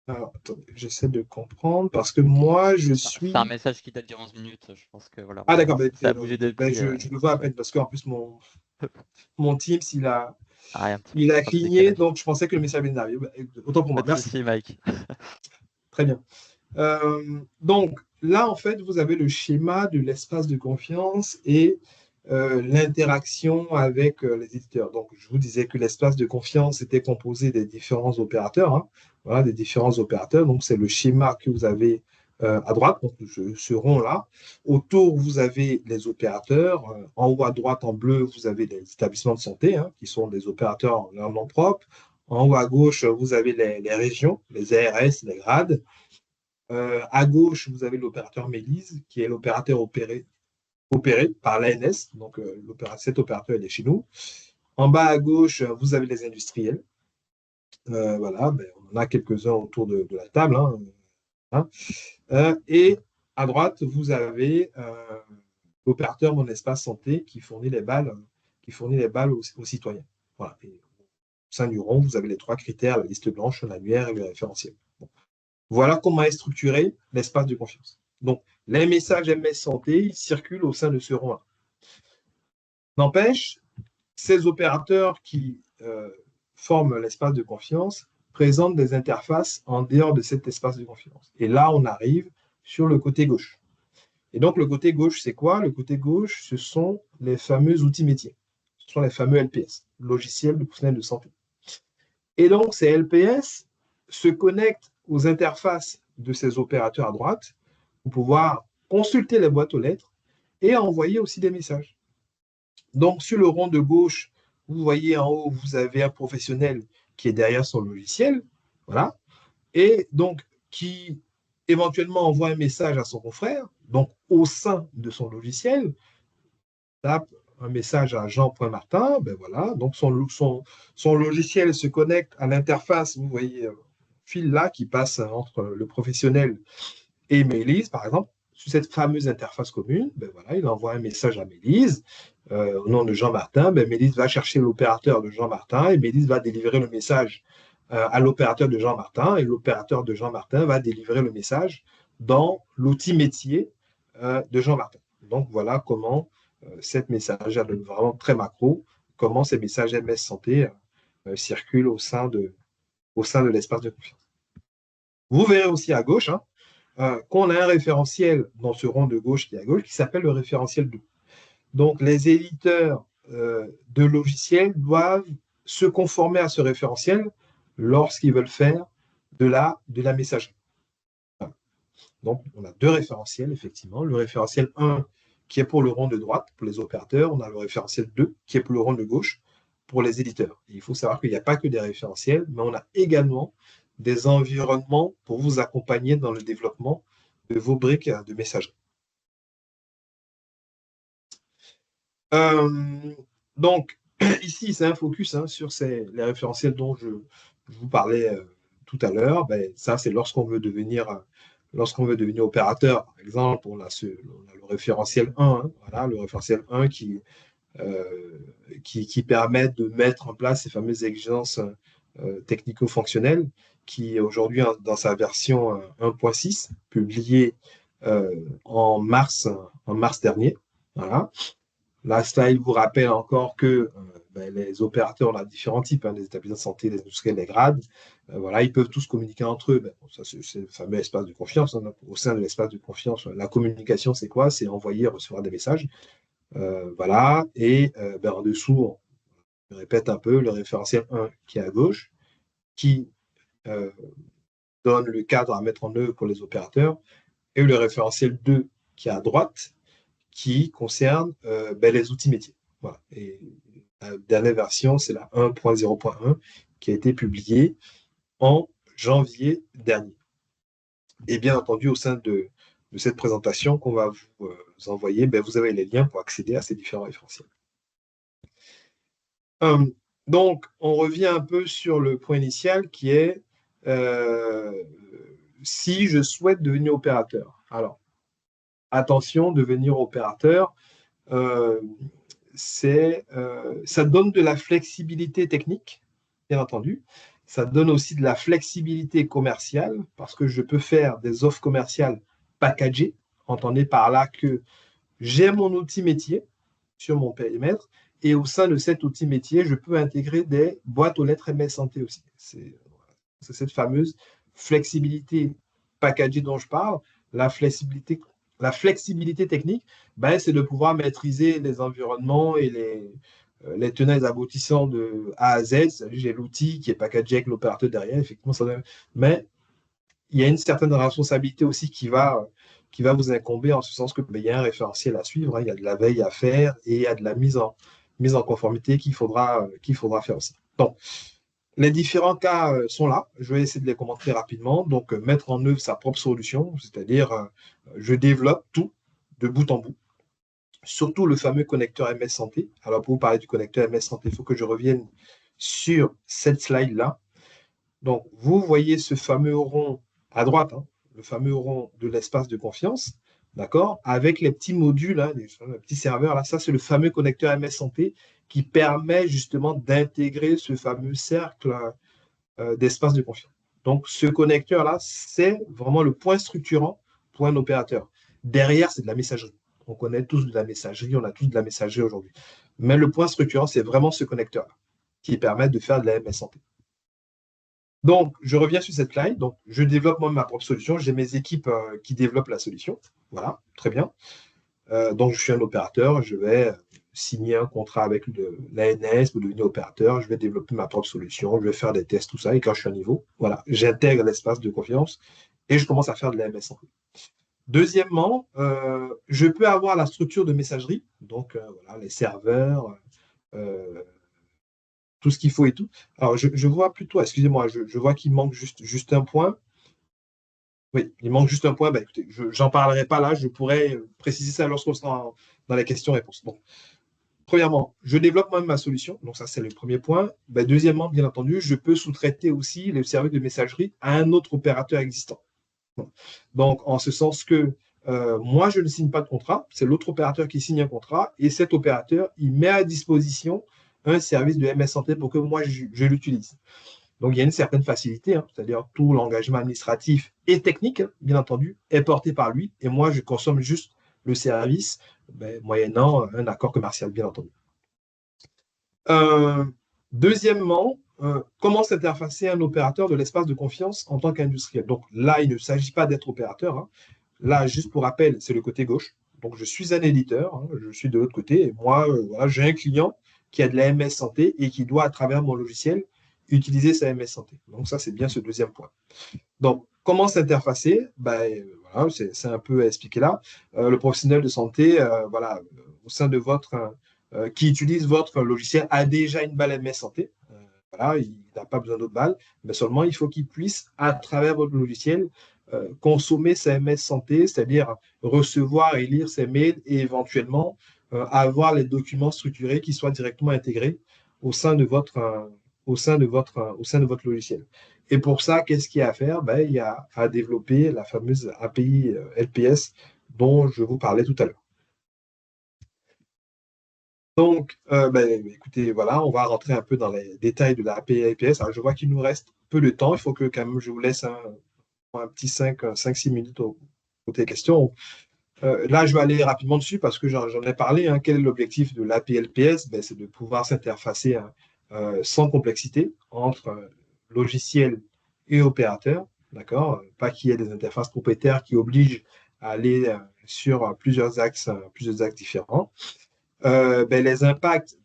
Alors, attendez, j'essaie de comprendre parce que moi, je suis. C'est un message qui date d'il y a 11 minutes. Je pense que voilà. Ah, d'accord, Ça a bougé depuis. je le vois à peine parce qu'en plus, mon Teams, il a petit cligné, décalage. donc je pensais que le message venait d'arriver. Autant pour moi. Pas de Merci. souci, Mike. Très bien. Donc, là, en fait, vous avez le schéma de l'espace de confiance et l'interaction avec les éditeurs. Donc, je vous disais que l'espace de confiance était composé des différents opérateurs. Hein. Voilà, des différents opérateurs. Donc, c'est le schéma que vous avez à droite, donc ce rond-là. Autour, vous avez les opérateurs. En haut à droite, en bleu, vous avez les établissements de santé, hein, qui sont des opérateurs en leur nom propre. En haut à gauche, vous avez les régions, les ARS, les grades. À gauche, vous avez l'opérateur Mélise, qui est l'opérateur opéré par l'ANS. Donc, cet opérateur, il est chez nous. En bas à gauche, vous avez les industriels. Voilà, ben, on en a quelques-uns autour de la table. Hein. Et à droite, vous avez l'opérateur Mon Espace Santé qui fournit les balles, aux citoyens. Voilà. Et au sein du rond, vous avez les 3 critères, la liste blanche, l'annuaire et le référentiel. Bon. Voilà comment est structuré l'espace de confiance. Donc, les messages MS Santé circulent au sein de ce rond-là. N'empêche, ces opérateurs qui forment l'espace de confiance présentent des interfaces en dehors de cet espace de confiance. Et là, on arrive sur le côté gauche. Et donc, le côté gauche, c'est quoi? Le côté gauche, ce sont les fameux outils métiers. Ce sont les fameux LPS, logiciels de personnel de santé. Et donc, ces LPS se connectent aux interfaces de ces opérateurs à droite pour pouvoir consulter les boîtes aux lettres et envoyer aussi des messages. Donc, sur le rond de gauche, vous voyez en haut, vous avez un professionnel qui est derrière son logiciel, voilà, et donc qui éventuellement envoie un message à son confrère, donc au sein de son logiciel, tape un message à Jean.Martin, ben voilà, donc son logiciel se connecte à l'interface, vous voyez, fil là qui passe entre le professionnel et Mélise, par exemple. Sur cette fameuse interface commune, ben voilà, il envoie un message à Mélise au nom de Jean-Martin. Ben Mélise va chercher l'opérateur de Jean-Martin et Mélise va délivrer le message à l'opérateur de Jean-Martin et l'opérateur de Jean-Martin va délivrer le message dans l'outil métier de Jean-Martin. Donc voilà comment cette messagère vraiment très macro, comment ces messages MS Santé circulent au sein de l'espace de confiance. Vous verrez aussi à gauche qu'on a un référentiel dans ce rond de gauche qui est à gauche qui s'appelle le référentiel 2. Donc, les éditeurs de logiciels doivent se conformer à ce référentiel lorsqu'ils veulent faire de la messagerie. Voilà. Donc, on a 2 référentiels, effectivement. Le référentiel 1 qui est pour le rond de droite, pour les opérateurs. On a le référentiel 2 qui est pour le rond de gauche, pour les éditeurs. Et il faut savoir qu'il n'y a pas que des référentiels, mais on a également des environnements pour vous accompagner dans le développement de vos briques de messagerie. Donc, ici, c'est un focus sur les référentiels dont je vous parlais tout à l'heure. Ben, ça, c'est lorsqu'on veut devenir opérateur. Par exemple, on a le référentiel 1, voilà, le référentiel 1 qui permet de mettre en place ces fameuses exigences technico-fonctionnelles qui, aujourd'hui, dans sa version 1.6, publiée en mars dernier. Voilà. La slide vous rappelle encore que les opérateurs, on a différents types, les établissements de santé, les industriels, les grades. Voilà, ils peuvent tous communiquer entre eux. Ça, c'est le fameux espace de confiance. Au sein de l'espace de confiance, la communication, c'est quoi? C'est envoyer, recevoir des messages. Voilà. Et en dessous, je répète un peu, le référentiel 1 qui est à gauche, qui donne le cadre à mettre en œuvre pour les opérateurs, et le référentiel 2 qui est à droite, qui concerne les outils métiers. Voilà. Et la dernière version, c'est la 1.0.1 qui a été publiée en janvier dernier. Et bien entendu, au sein de cette présentation qu'on va vous envoyer, vous avez les liens pour accéder à ces différents référentiels. Donc, on revient un peu sur le point initial qui est si je souhaite devenir opérateur. Alors, attention, devenir opérateur, ça donne de la flexibilité technique, bien entendu. Ça donne aussi de la flexibilité commerciale parce que je peux faire des offres commerciales packagées. Entendez par là que j'ai mon outil métier sur mon périmètre et au sein de cet outil métier, je peux intégrer des boîtes aux lettres MS Santé aussi. C'est cette fameuse flexibilité packagée dont je parle. La flexibilité technique, c'est de pouvoir maîtriser les environnements et les tenants et aboutissants de A à Z. J'ai l'outil qui est packagé avec l'opérateur derrière, effectivement, mais il y a une certaine responsabilité aussi qui va vous incomber en ce sens que il y a un référentiel à suivre, il y a de la veille à faire et il y a de la mise en conformité qu'il faudra faire aussi. Donc, les différents cas sont là. Je vais essayer de les commenter rapidement. Donc, mettre en œuvre sa propre solution, c'est-à-dire je développe tout de bout en bout. Surtout le fameux connecteur MS Santé. Alors, pour vous parler du connecteur MS Santé, il faut que je revienne sur cette slide-là. Donc, vous voyez ce fameux rond à droite, le fameux rond de l'espace de confiance, d'accord, avec les petits modules, les petits serveurs, là, ça, c'est le fameux connecteur MS Santé qui permet justement d'intégrer ce fameux cercle d'espace de confiance. Donc, ce connecteur-là, c'est vraiment le point structurant pour un opérateur. Derrière, c'est de la messagerie. On connaît tous de la messagerie, on a tous de la messagerie aujourd'hui. Mais le point structurant, c'est vraiment ce connecteur-là qui permet de faire de la MS Santé. Donc, je reviens sur cette slide. Donc, je développe moi ma propre solution. J'ai mes équipes qui développent la solution. Voilà, très bien. Donc, je suis un opérateur. Je vais signer un contrat avec l'ANS pour devenir opérateur. Je vais développer ma propre solution. Je vais faire des tests, tout ça. Et quand je suis à niveau, voilà, j'intègre l'espace de confiance et je commence à faire de la MS Santé. Deuxièmement, je peux avoir la structure de messagerie. Donc, voilà, les serveurs, tout ce qu'il faut et tout. Alors, je vois plutôt, excusez-moi, je vois qu'il manque juste un point. Oui, il manque juste un point. Écoutez, j'en parlerai pas là, je pourrais préciser ça lorsqu'on sera dans les questions-réponses. Bon. Premièrement, je développe moi-même ma solution, donc ça c'est le premier point. Deuxièmement, bien entendu, je peux sous-traiter aussi le service de messagerie à un autre opérateur existant. Bon. Donc, en ce sens que moi, je ne signe pas de contrat, c'est l'autre opérateur qui signe un contrat, et cet opérateur, il met à disposition un service de MS Santé pour que moi, je l'utilise. Donc, il y a une certaine facilité, c'est-à-dire tout l'engagement administratif et technique, bien entendu, est porté par lui, et moi, je consomme juste le service, moyennant un accord commercial, bien entendu. Deuxièmement, comment s'interfacer un opérateur de l'espace de confiance en tant qu'industriel. Donc là, il ne s'agit pas d'être opérateur. Là, juste pour rappel, c'est le côté gauche. Donc, je suis un éditeur, je suis de l'autre côté, et moi, voilà, j'ai un client qui a de la MS Santé et qui doit, à travers mon logiciel, utiliser sa MS Santé. Donc, ça, c'est bien ce deuxième point. Donc, comment s'interfacer? Voilà, c'est un peu expliqué là. Le professionnel de santé, voilà, au sein de qui utilise votre logiciel a déjà une balle MS Santé. Voilà, il n'a pas besoin d'autres balles, mais seulement il faut qu'il puisse, à travers votre logiciel, consommer sa MS Santé, c'est-à-dire recevoir et lire ses mails et éventuellement avoir les documents structurés qui soient directement intégrés au sein de votre logiciel. Et pour ça, qu'est-ce qu'il y a à faire? Il y a à développer la fameuse API LPS dont je vous parlais tout à l'heure. Donc, écoutez, voilà, on va rentrer un peu dans les détails de la API LPS. Alors, je vois qu'il nous reste peu de temps. Il faut que quand même je vous laisse un petit 5-6 minutes au côté questions. Là, je vais aller rapidement dessus parce que j'en ai parlé. Quel est l'objectif de l'API LPS? C'est de pouvoir s'interfacer sans complexité entre logiciel et opérateur. D'accord? Pas qu'il y ait des interfaces propriétaires qui obligent à aller sur plusieurs axes différents. Les impacts,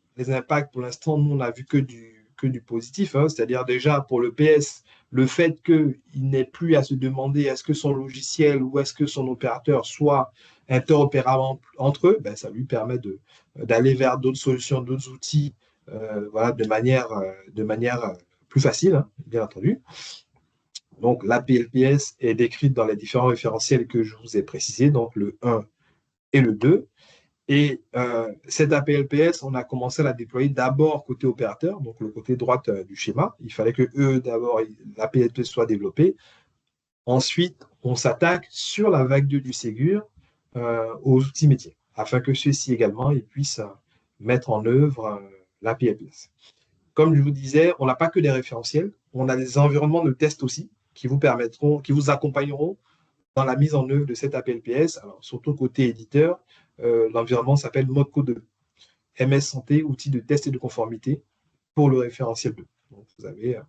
pour l'instant, nous, on n'a vu que du positif. C'est-à-dire déjà, pour le PS, le fait qu'il n'ait plus à se demander est-ce que son logiciel ou est-ce que son opérateur soit interopérable entre eux, ben, ça lui permet d'aller vers d'autres solutions, d'autres outils, voilà, de manière plus facile, hein, bien entendu. Donc, l'APLPS est décrite dans les différents référentiels que je vous ai précisés, donc le 1 et le 2. Et cette APLPS, on a commencé à la déployer d'abord côté opérateur, donc le côté droite du schéma. Il fallait que d'abord, l'APLPS soit développée. Ensuite, on s'attaque sur la vague 2 du Ségur aux outils métiers, afin que ceux-ci également ils puissent mettre en œuvre l'APLPS. Comme je vous disais, on n'a pas que des référentiels, on a des environnements de test aussi qui vous permettront, qui vous accompagneront dans la mise en œuvre de cette APLPS. Alors, surtout côté éditeur, l'environnement s'appelle Modco 2, MS Santé, outil de test et de conformité pour le référentiel 2. Donc, vous avez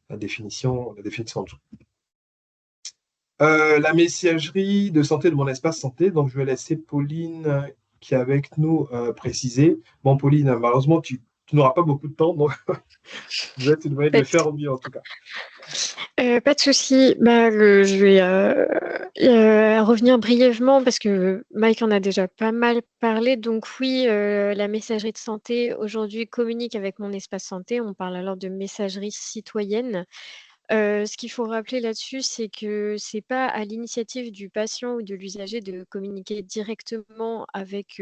la définition en dessous. La messagerie de santé de mon espace santé, donc je vais laisser Pauline qui est avec nous préciser. Bon, Pauline, malheureusement, tu n'auras pas beaucoup de temps, donc je vais te demander de le faire au mieux en tout cas. Pas de souci. Bah, je vais revenir brièvement parce que Mike en a déjà pas mal parlé. Donc oui, la messagerie de santé aujourd'hui communique avec mon espace santé. On parle alors de messagerie citoyenne. Ce qu'il faut rappeler là-dessus, c'est que c'est pas à l'initiative du patient ou de l'usager de communiquer directement avec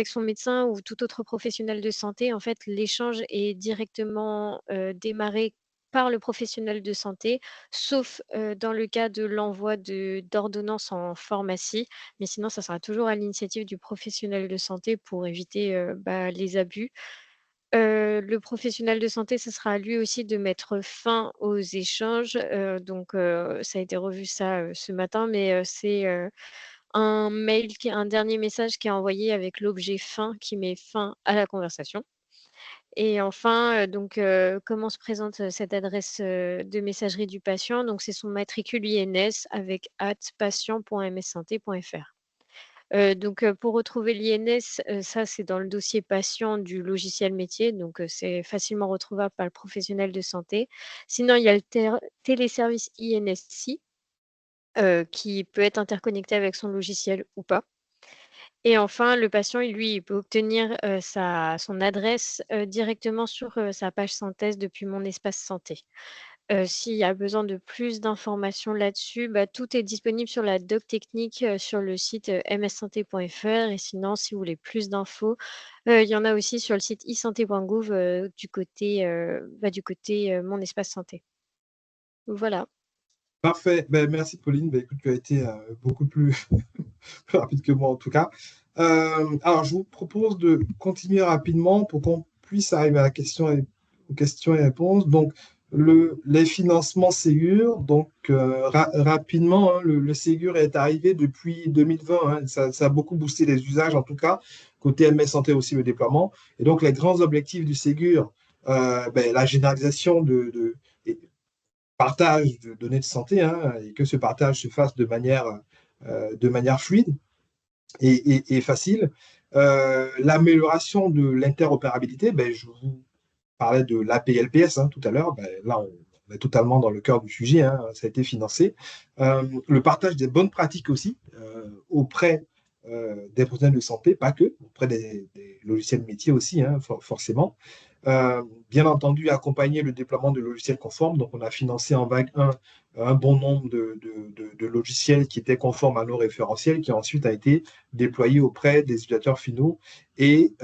son médecin ou tout autre professionnel de santé. En fait, l'échange est directement démarré par le professionnel de santé, sauf dans le cas de l'envoi d'ordonnances en pharmacie. Mais sinon, ça sera toujours à l'initiative du professionnel de santé pour éviter les abus. Le professionnel de santé, ce sera à lui aussi de mettre fin aux échanges. Donc, ça a été revu ce matin, mais c'est un dernier message qui est envoyé avec l'objet fin qui met fin à la conversation. Et enfin, comment se présente cette adresse de messagerie du patient? Donc, c'est son matricule INS avec @patient.mssanté.fr. Pour retrouver l'INS, ça, c'est dans le dossier patient du logiciel métier, donc c'est facilement retrouvable par le professionnel de santé. Sinon, il y a le téléservice INSI, qui peut être interconnecté avec son logiciel ou pas. Et enfin, le patient, il peut obtenir son adresse directement sur sa page synthèse depuis Mon Espace Santé. S'il y a besoin de plus d'informations là-dessus, tout est disponible sur la doc technique sur le site mssanté.fr. Et sinon, si vous voulez plus d'infos, il y en a aussi sur le site e-santé.gouv du côté Mon Espace Santé. Voilà. Parfait. Ben, merci Pauline. Ben, écoute, tu as été beaucoup plus rapide que moi en tout cas. Alors, je vous propose de continuer rapidement pour qu'on puisse arriver à aux questions et réponses. Donc, les financements Ségur. Donc, rapidement, hein, le Ségur est arrivé depuis 2020. Hein. Ça a beaucoup boosté les usages, en tout cas. Côté MS Santé aussi, le déploiement. Et donc, les grands objectifs du Ségur, la généralisation partage de données de santé, hein, et que ce partage se fasse de manière fluide et facile. L'amélioration de l'interopérabilité, je vous parlais de l'APLPS tout à l'heure, là on est totalement dans le cœur du sujet, hein, ça a été financé. Le partage des bonnes pratiques aussi auprès des professionnels de santé, pas que, auprès des logiciels métiers aussi, hein, forcément. Bien entendu, accompagner le déploiement de logiciels conformes. Donc, on a financé en vague 1 un bon nombre de logiciels qui étaient conformes à nos référentiels, qui ensuite a été déployé auprès des utilisateurs finaux et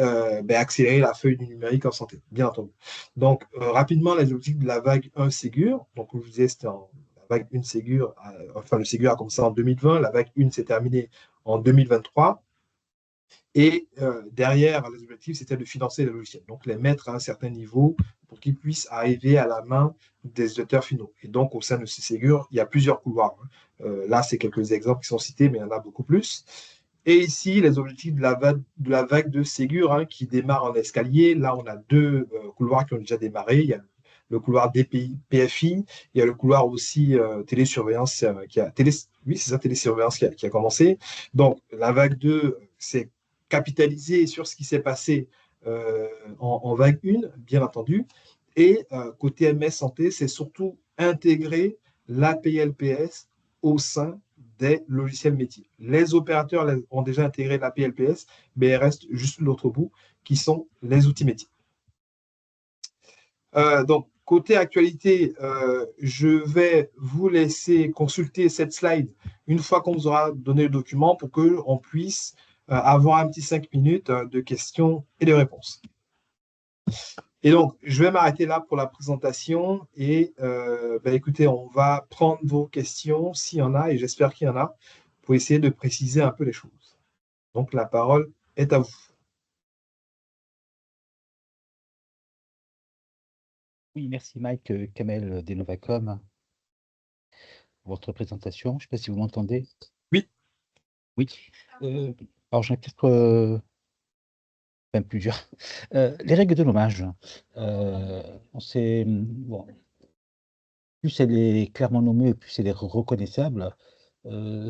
accélérer la feuille du numérique en santé, bien entendu. Donc, rapidement, les objectifs de la vague 1 Ségur. Donc, comme je vous disais, c'était la vague 1 Ségur, le Ségur a commencé en 2020, la vague 1 s'est terminée en 2023. Et derrière, les objectifs, c'était de financer les logiciels, donc les mettre à un certain niveau pour qu'ils puissent arriver à la main des utilisateurs finaux. Et donc, au sein de ces Ségur, il y a plusieurs couloirs. Là, c'est quelques exemples qui sont cités, mais il y en a beaucoup plus. Et ici, les objectifs de la vague de Ségur qui démarre en escalier. Là, on a deux couloirs qui ont déjà démarré. Il y a le couloir DPI, PFI. Il y a le couloir aussi télésurveillance télésurveillance qui a commencé. Donc, la vague 2, c'est capitaliser sur ce qui s'est passé en vague 1, bien entendu. Et côté MS Santé, c'est surtout intégrer l'APLPS au sein des logiciels métiers. Les opérateurs ont déjà intégré l'APLPS, mais il reste juste l'autre bout, qui sont les outils métiers. Donc, côté actualité, je vais vous laisser consulter cette slide une fois qu'on vous aura donné le document pour qu'on puisse avoir un petit 5 minutes de questions et de réponses. Et donc, je vais m'arrêter là pour la présentation et écoutez, on va prendre vos questions s'il y en a, et j'espère qu'il y en a, pour essayer de préciser un peu les choses. Donc, la parole est à vous. Oui, merci Mike Kamel d'Innovacom pour votre présentation. Je ne sais pas si vous m'entendez. Oui. Oui. Alors, j'en ai peut-être plusieurs. Les règles de nommage. Bon, plus elle est clairement nommée, plus elle est reconnaissable.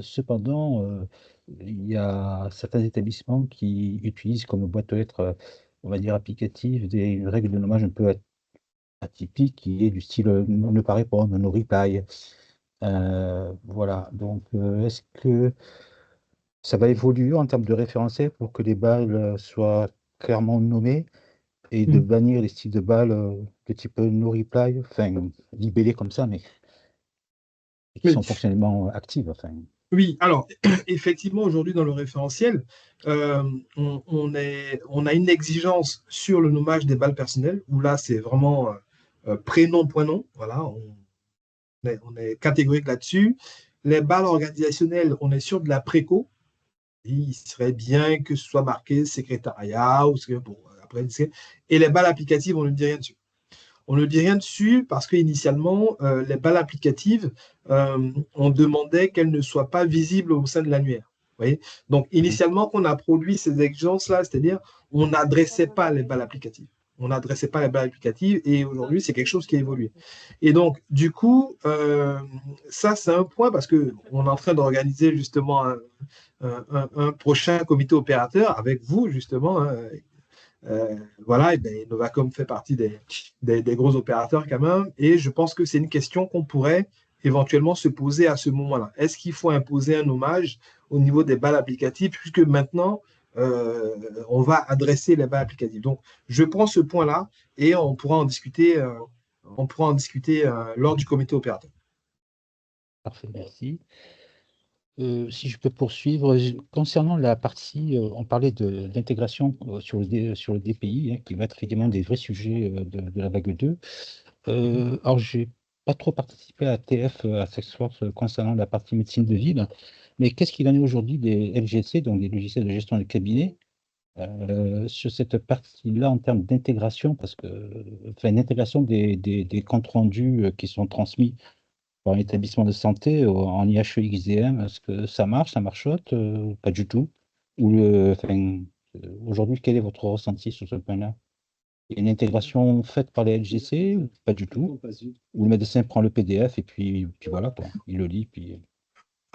Cependant, il y a certains établissements qui utilisent comme boîte aux lettres, on va dire, applicative, une règle de nommage un peu atypique qui est du style ne pas répondre, no reply. Voilà, donc est-ce que ça va évoluer en termes de référentiel pour que les balles soient clairement nommées et de bannir les styles de balles de type no reply, enfin libellés comme ça, mais qui sont fonctionnellement actives. Enfin. Oui, alors effectivement, aujourd'hui dans le référentiel, on a une exigence sur le nommage des balles personnelles, où là c'est vraiment prénom, point nom, voilà, on est catégorique là-dessus. Les balles organisationnelles, on est sur de la préco. Il serait bien que ce soit marqué secrétariat, ou bon, après, et les balles applicatives, on ne dit rien dessus. On ne dit rien dessus parce qu'initialement, les balles applicatives, on demandait qu'elles ne soient pas visibles au sein de l'annuaire. Donc, initialement, quand on a produit ces exigences-là, c'est-à-dire on n'adressait pas les balles applicatives. On n'adressait pas les balles applicatives et aujourd'hui, c'est quelque chose qui a évolué. Et donc, du coup, ça, c'est un point parce qu'on est en train d'organiser justement un prochain comité opérateur avec vous, justement. Voilà, et bien, Novacom fait partie des gros opérateurs quand même. Et je pense que c'est une question qu'on pourrait éventuellement se poser à ce moment-là. Est-ce qu'il faut imposer un hommage au niveau des balles applicatives, puisque maintenant, on va adresser les balles applicatives. Donc, je prends ce point-là et on pourra en discuter, lors du comité opérateur. Parfait, merci. Si je peux poursuivre, concernant la partie, on parlait de l'intégration sur le DPI, hein, qui va être également des vrais sujets de la vague 2. Alors, je n'ai pas trop participé à TF, à Salesforce, concernant la partie médecine de ville, mais qu'est-ce qu'il en est aujourd'hui des LGC, donc des logiciels de gestion de cabinet, sur cette partie-là en termes d'intégration, parce que, enfin, l'intégration des comptes rendus qui sont transmis par un établissement de santé en IHE-XDM, est-ce que ça marche, ça marchote, pas du tout? Aujourd'hui, quel est votre ressenti sur ce point-là? Il y a une intégration faite par les LGC ou pas du tout? Ou le médecin prend le PDF et puis voilà, quoi. Il le lit, puis...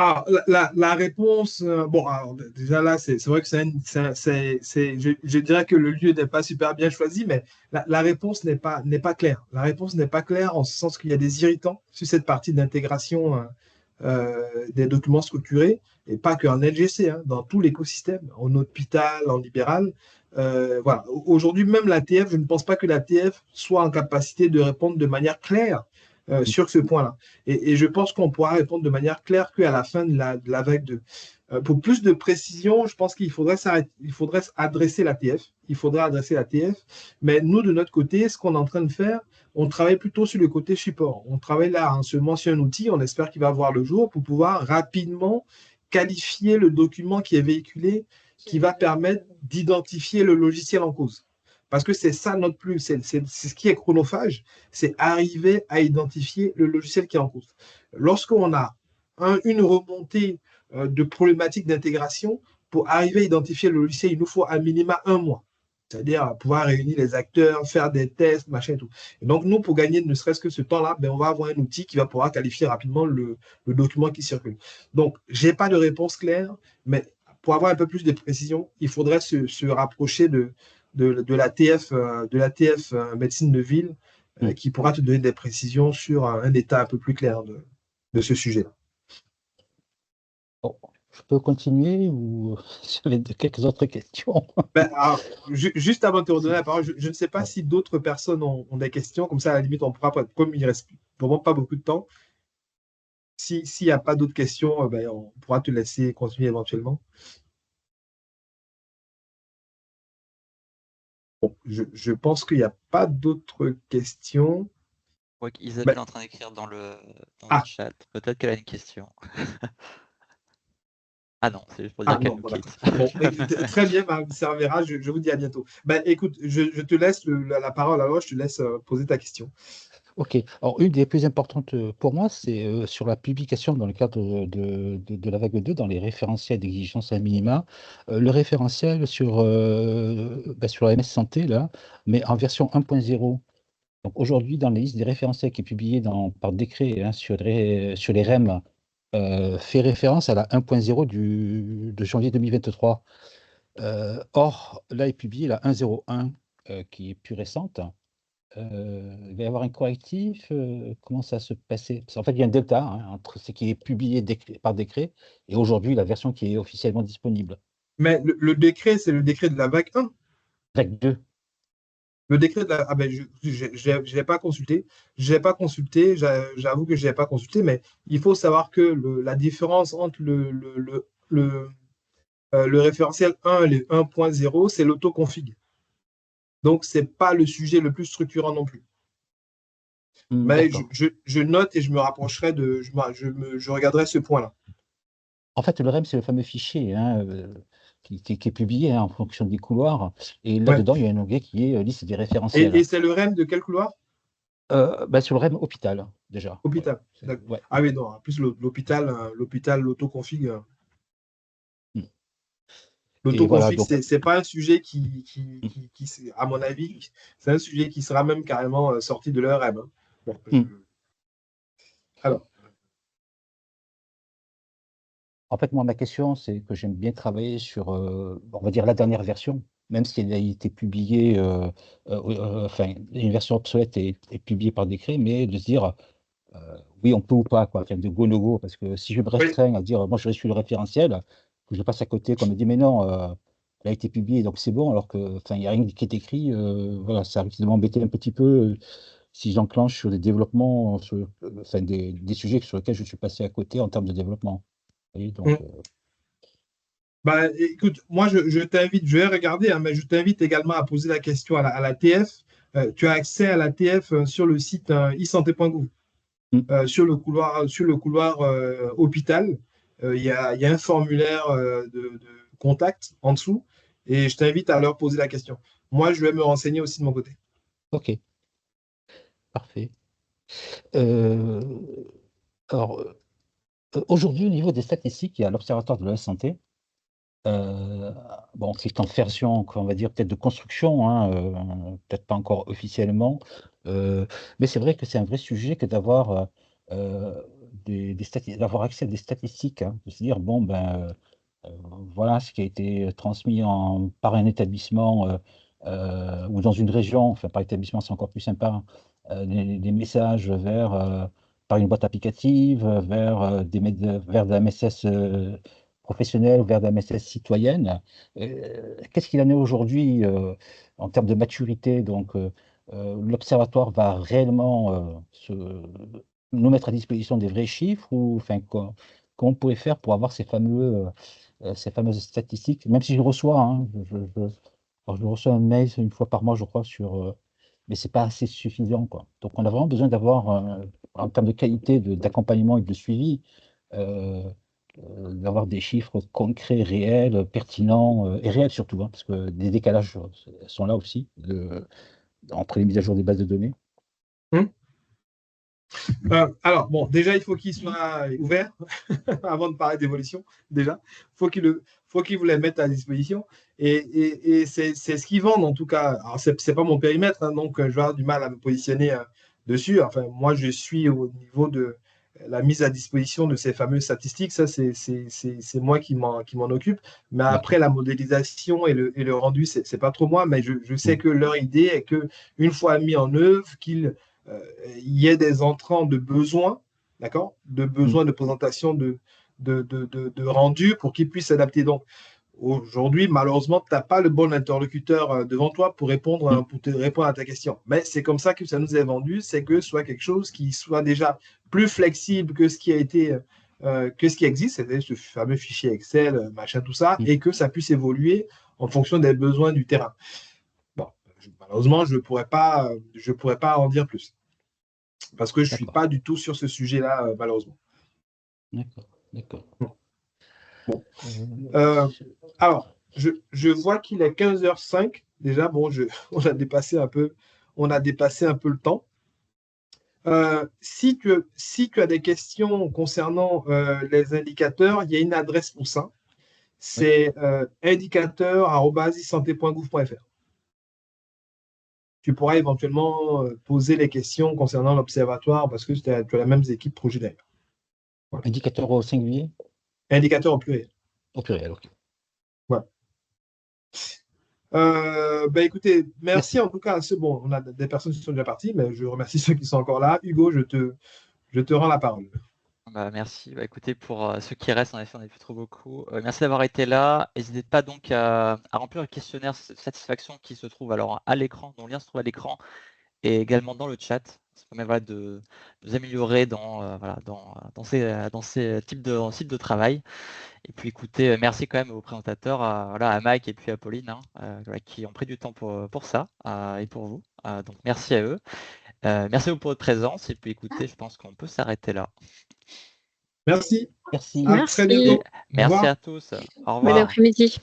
Ah, la réponse, bon, alors, déjà là, c'est vrai que je dirais que le lieu n'est pas super bien choisi, mais la réponse n'est pas claire. La réponse n'est pas claire en ce sens qu'il y a des irritants sur cette partie d'intégration des documents structurés, et pas qu'en LGC, hein, dans tout l'écosystème, en hôpital, en libéral. Voilà. Aujourd'hui, même l'ATF, je ne pense pas que l'ATF soit en capacité de répondre de manière claire sur ce point-là. Et je pense qu'on pourra répondre de manière claire qu'à la fin de la vague 2. Pour plus de précision, je pense qu'il faudrait adresser l'ATF. Il faudrait adresser l'ATF. Mais nous, de notre côté, ce qu'on est en train de faire, on travaille plutôt sur le côté support. On travaille là en seulement sur un outil, on espère qu'il va voir le jour pour pouvoir rapidement qualifier le document qui est véhiculé, qui va permettre d'identifier le logiciel en cause. Parce que c'est ça notre plus, c'est ce qui est chronophage, c'est arriver à identifier le logiciel qui est en cause. Lorsqu'on a une remontée de problématiques d'intégration, pour arriver à identifier le logiciel, il nous faut à minima 1 mois. C'est-à-dire pouvoir réunir les acteurs, faire des tests, machin et tout. Et donc, nous, pour gagner ne serait-ce que ce temps-là, on va avoir un outil qui va pouvoir qualifier rapidement le document qui circule. Donc, je n'ai pas de réponse claire, mais pour avoir un peu plus de précision, il faudrait se rapprocher de l'ATF médecine de ville qui pourra te donner des précisions sur un état un peu plus clair de ce sujet-là. Bon, je peux continuer ou j'avais quelques autres questions? Alors, juste avant de te redonner la parole, je ne sais pas si d'autres personnes ont des questions, comme ça à la limite on pourra, comme il ne reste vraiment pas beaucoup de temps, s'il n'y a pas d'autres questions, on pourra te laisser continuer éventuellement. Bon, je pense qu'il n'y a pas d'autres questions. Je vois qu'Isabelle est en train d'écrire dans le chat. Peut-être qu'elle a une question. Ah non, c'est juste pour dire qu'elle nous quitte. Bon, très bien, ça verra, je vous dis à bientôt. Écoute, je te laisse la parole alors, je te laisse poser ta question. Ok, alors une des plus importantes pour moi, c'est sur la publication dans le cadre de la vague 2, dans les référentiels d'exigence à minima, le référentiel sur la MS Santé, là, mais en version 1.0. Donc aujourd'hui, dans les listes des référentiels qui est publié par décret sur les REM, fait référence à la 1.0 de janvier 2023. Or, là est publié la 1.01 qui est plus récente. Il va y avoir un correctif, comment ça va se passer? Parce qu'en fait, il y a un delta entre ce qui est publié par décret et aujourd'hui la version qui est officiellement disponible. Mais le décret, c'est le décret de la vague 1. Vague 2. Le décret de la... je l'ai pas consulté. Je l'ai pas consulté, j'avoue que je l'ai pas consulté, mais il faut savoir que la différence entre le référentiel 1 et le 1.0, c'est l'autoconfig. Donc, ce n'est pas le sujet le plus structurant non plus. Mais je note et je me rapprocherai je regarderai ce point-là. En fait, le REM, c'est le fameux fichier qui est publié en fonction des couloirs. Et là-dedans, il y a un onglet qui est liste des référentiels. Et c'est le REM de quel couloir? Sur le REM hôpital, déjà. Hôpital. Ouais. Ah oui, non, en plus, l'hôpital, l'autoconfig. L'autoconfig, voilà, c'est pas un sujet qui, à mon avis, c'est un sujet qui sera même carrément sorti de l'ERM. Alors. En fait, moi, ma question, c'est que j'aime bien travailler sur, on va dire, la dernière version, même si elle a été publiée, une version obsolète est publiée par décret, mais de se dire, oui, on peut ou pas, quoi, de go no go, parce que si je me restreins à dire, moi, je suis le référentiel, que je passe à côté, qu'on me dit, mais non, elle a été publiée, donc c'est bon, alors que, il n'y a rien qui est écrit, voilà, ça risque de m'embêter un petit peu si j'enclenche sur des développements, des sujets sur lesquels je suis passé à côté en termes de développement. Et donc, écoute, moi, je t'invite, je vais regarder, mais je t'invite également à poser la question à la TF. Tu as accès à la TF sur le site isanté.gouv. Sur le couloir hôpital, il y a un formulaire de contact en dessous et je t'invite à leur poser la question. Moi, je vais me renseigner aussi de mon côté. Ok. Parfait. Alors, aujourd'hui, au niveau des statistiques, il y a l'Observatoire de la santé. C'est en version, on va dire, peut-être de construction, peut-être pas encore officiellement. Mais c'est vrai que c'est un vrai sujet que d'avoir d'avoir accès à des statistiques, de se dire, voilà ce qui a été transmis par un établissement ou dans une région, enfin par établissement c'est encore plus sympa, des messages par une boîte applicative, vers de la MSS professionnelle ou vers de la MSS citoyenne. Qu'est-ce qu'il en est aujourd'hui en termes de maturité? Donc, l'Observatoire va réellement nous mettre à disposition des vrais chiffres ou comment on pourrait faire pour avoir ces fameuses statistiques, même si je reçois, je reçois un mail une fois par mois, je crois, mais c'est pas assez suffisant, quoi. Donc, on a vraiment besoin d'avoir, en termes de qualité d'accompagnement et de suivi, d'avoir des chiffres concrets, réels, pertinents et réels surtout, parce que des décalages sont là aussi entre les mises à jour des bases de données. Alors, déjà, il faut qu'il soit ouvert avant de parler d'évolution. Déjà, faut qu'il vous les mette à disposition. Et c'est ce qu'ils vendent, en tout cas. Alors, c'est pas mon périmètre, donc je vais avoir du mal à me positionner dessus. Enfin, moi, je suis au niveau la mise à disposition de ces fameuses statistiques, ça, c'est moi qui m'en occupe. Mais après, la modélisation et le rendu, c'est pas trop moi, mais je sais que leur idée est qu'une fois mis en œuvre, qu'il y ait des entrants de besoins, d'accord, de besoins de présentation de rendu pour qu'ils puissent s'adapter. Donc, aujourd'hui, malheureusement, tu n'as pas le bon interlocuteur devant toi pour te répondre à ta question. Mais c'est comme ça que ça nous est vendu, c'est que ce soit quelque chose qui soit déjà plus flexible que ce qui a été, que ce qui existe, c'est-à-dire ce fameux fichier Excel, machin, tout ça, et que ça puisse évoluer en fonction des besoins du terrain. Bon, malheureusement, je ne pourrais pas en dire plus. Parce que je ne suis pas du tout sur ce sujet-là, malheureusement. D'accord. Bon. Alors, je vois qu'il est 15h05. Déjà, bon, on a dépassé un peu le temps. Si tu as des questions concernant les indicateurs, il y a une adresse pour ça. C'est indicateur@isanté.gouv.fr. Tu pourras éventuellement poser les questions concernant l'observatoire parce que tu as les mêmes équipes projet d'ailleurs. Voilà. Indicateur au singulier? Indicateur au pluriel. Au pluriel, ok. Voilà. Écoutez, merci en tout cas. C'est bon, on a des personnes qui sont déjà parties, mais je remercie ceux qui sont encore là. Hugo, je te rends la parole. Merci. Écoutez, pour ceux qui restent, en effet, on n'a plus trop beaucoup. Merci d'avoir été là. N'hésitez pas donc à remplir le questionnaire de satisfaction qui se trouve alors à l'écran, dont le lien se trouve à l'écran, et également dans le chat. Ça permet de nous améliorer dans ces types de travail. Et puis écoutez, merci quand même aux présentateurs, à Mike et puis à Pauline, qui ont pris du temps pour ça et pour vous. Donc merci à eux. Merci à vous pour votre présence. Et puis écoutez, je pense qu'on peut s'arrêter là. Merci. Merci. À très bientôt. Merci à tous. Au revoir. Bon après-midi.